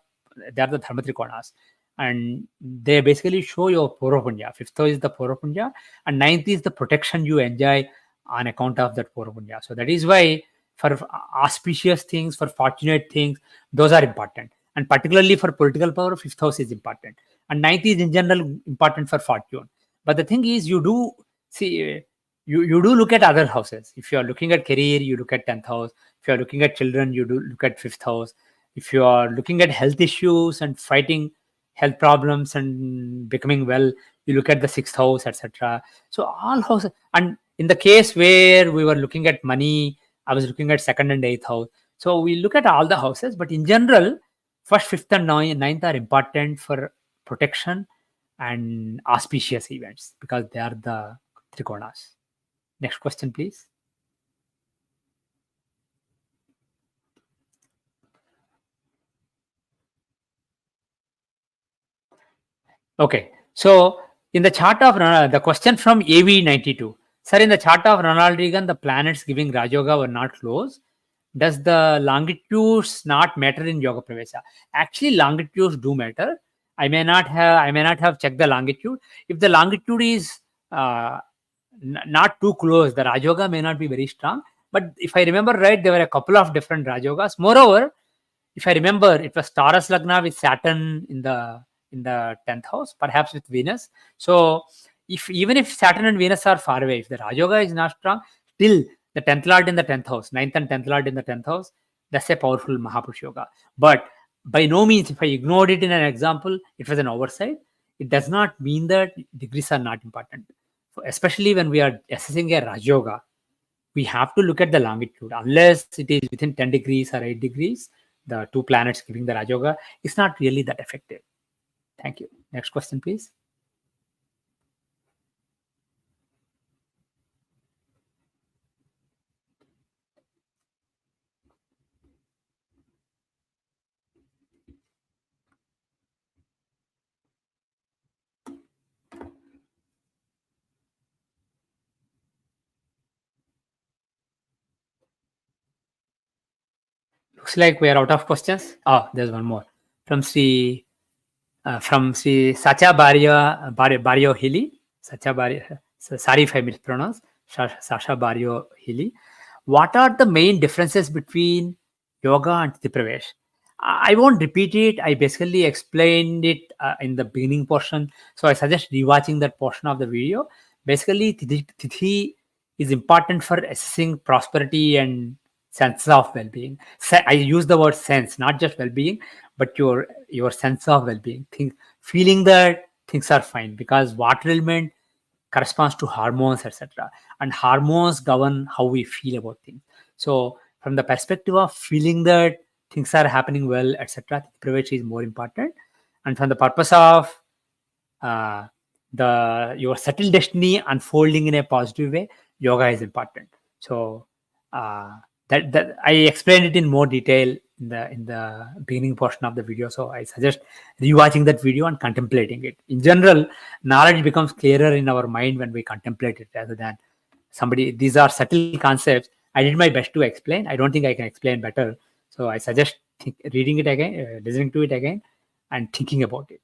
they are the Dharma Trikonas, and they basically show your Poropunya. Fifth is the Poropunya, and ninth is the protection you enjoy on account of that Poropunya. So that is why for auspicious things, for fortunate things, those are important. And particularly for political power, fifth house is important. And ninth is in general important for fortune. But the thing is, you do see, you do look at other houses. If you are looking at career, you look at 10th house. If you are looking at children, you do look at 5th house. If you are looking at health issues and fighting health problems and becoming well, you look at the 6th house, etc. So all houses. And in the case where we were looking at money, I was looking at 2nd and 8th house. So we look at all the houses, but in general, first, 5th, and 9th are important for protection and auspicious events because they are the trikonas. Next question, please. Okay, so in the chart of the question from AV92, sir, in the chart of Ronald Reagan, the planets giving Rajoga were not close. Does the longitudes not matter in Yoga Pravesha? Actually, longitudes do matter. I may not have checked the longitude. If the longitude is not too close, the Rajoga may not be very strong. But if I remember right, there were a couple of different Rajogas. Moreover, if I remember, it was Taurus Lagna with Saturn in the 10th house, perhaps with Venus. So if even if Saturn and Venus are far away, if the Rajoga is not strong, still the 10th Lord in the 10th house, 9th and 10th Lord in the 10th house, that's a powerful Mahapurush Yoga. But by no means, if I ignored it in an example, it was an oversight. It does not mean that degrees are not important. Especially when we are assessing a Rajoga, we have to look at the longitude. Unless it is within 10 degrees or 8 degrees, the two planets giving the Rajoga, it's not really that effective. Thank you. Next question, please. Looks like we are out of questions. Oh, there's one more from Sri Sacha Barrio Hili. Sacha Barrio, sorry if I mispronounced, Sasha Barrio Healy. What are the main differences between yoga and Tithi Pravesh? I won't repeat it. I basically explained it in the beginning portion. So I suggest rewatching that portion of the video. Basically, Tithi is important for assessing prosperity and sense of well-being. I use the word sense, not just well-being, but your sense of well-being. Feeling that things are fine, because water element corresponds to hormones, etc. And hormones govern how we feel about things. So from the perspective of feeling that things are happening well, etc., privilege is more important. And from the purpose of uh, the your settled destiny unfolding in a positive way, yoga is important. So uh, that I explained it in more detail in the beginning portion of the video. So I suggest rewatching that video and contemplating it. In general, knowledge becomes clearer in our mind when we contemplate it rather than somebody. These are subtle concepts. I did my best to explain. I don't think I can explain better. So I suggest reading it again, listening to it again, and thinking about it.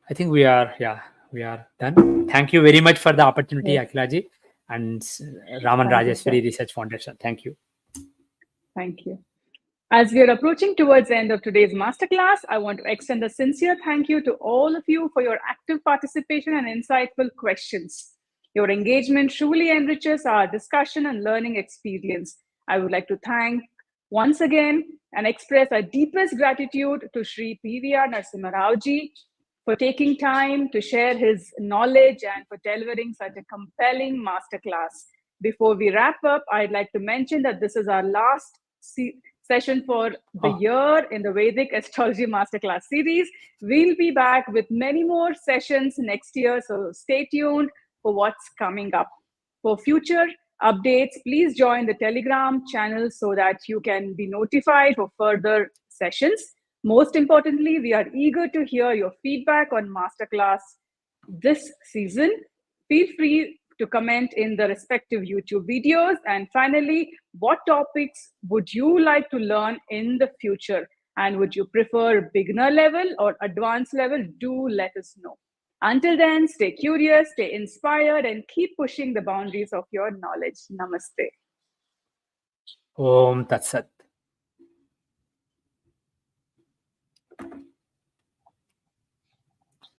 I think we are done. Thank you very much for the opportunity, Yes, Akhilaji and Raman thank you, sir. Rajeshwari Research Foundation. Thank you. Thank you. As we are approaching towards the end of today's masterclass, I want to extend a sincere thank you to all of you for your active participation and insightful questions. Your engagement truly enriches our discussion and learning experience. I would like to thank once again and express our deepest gratitude to Sri PVR Narasimha Rao ji for taking time to share his knowledge and for delivering such a compelling masterclass. Before we wrap up, I'd like to mention that this is our last session for the Oh, year in the Vedic Astrology Masterclass series. We'll be back with many more sessions next year, so stay tuned for what's coming up. For future updates, please join the Telegram channel so that you can be notified for further sessions. Most importantly, we are eager to hear your feedback on Masterclass this season. Feel free to comment in the respective YouTube videos. And finally, what topics would you like to learn in the future? And would you prefer beginner level or advanced level? Do let us know. Until then, stay curious, stay inspired, and keep pushing the boundaries of your knowledge. Namaste. Om Tat Sat.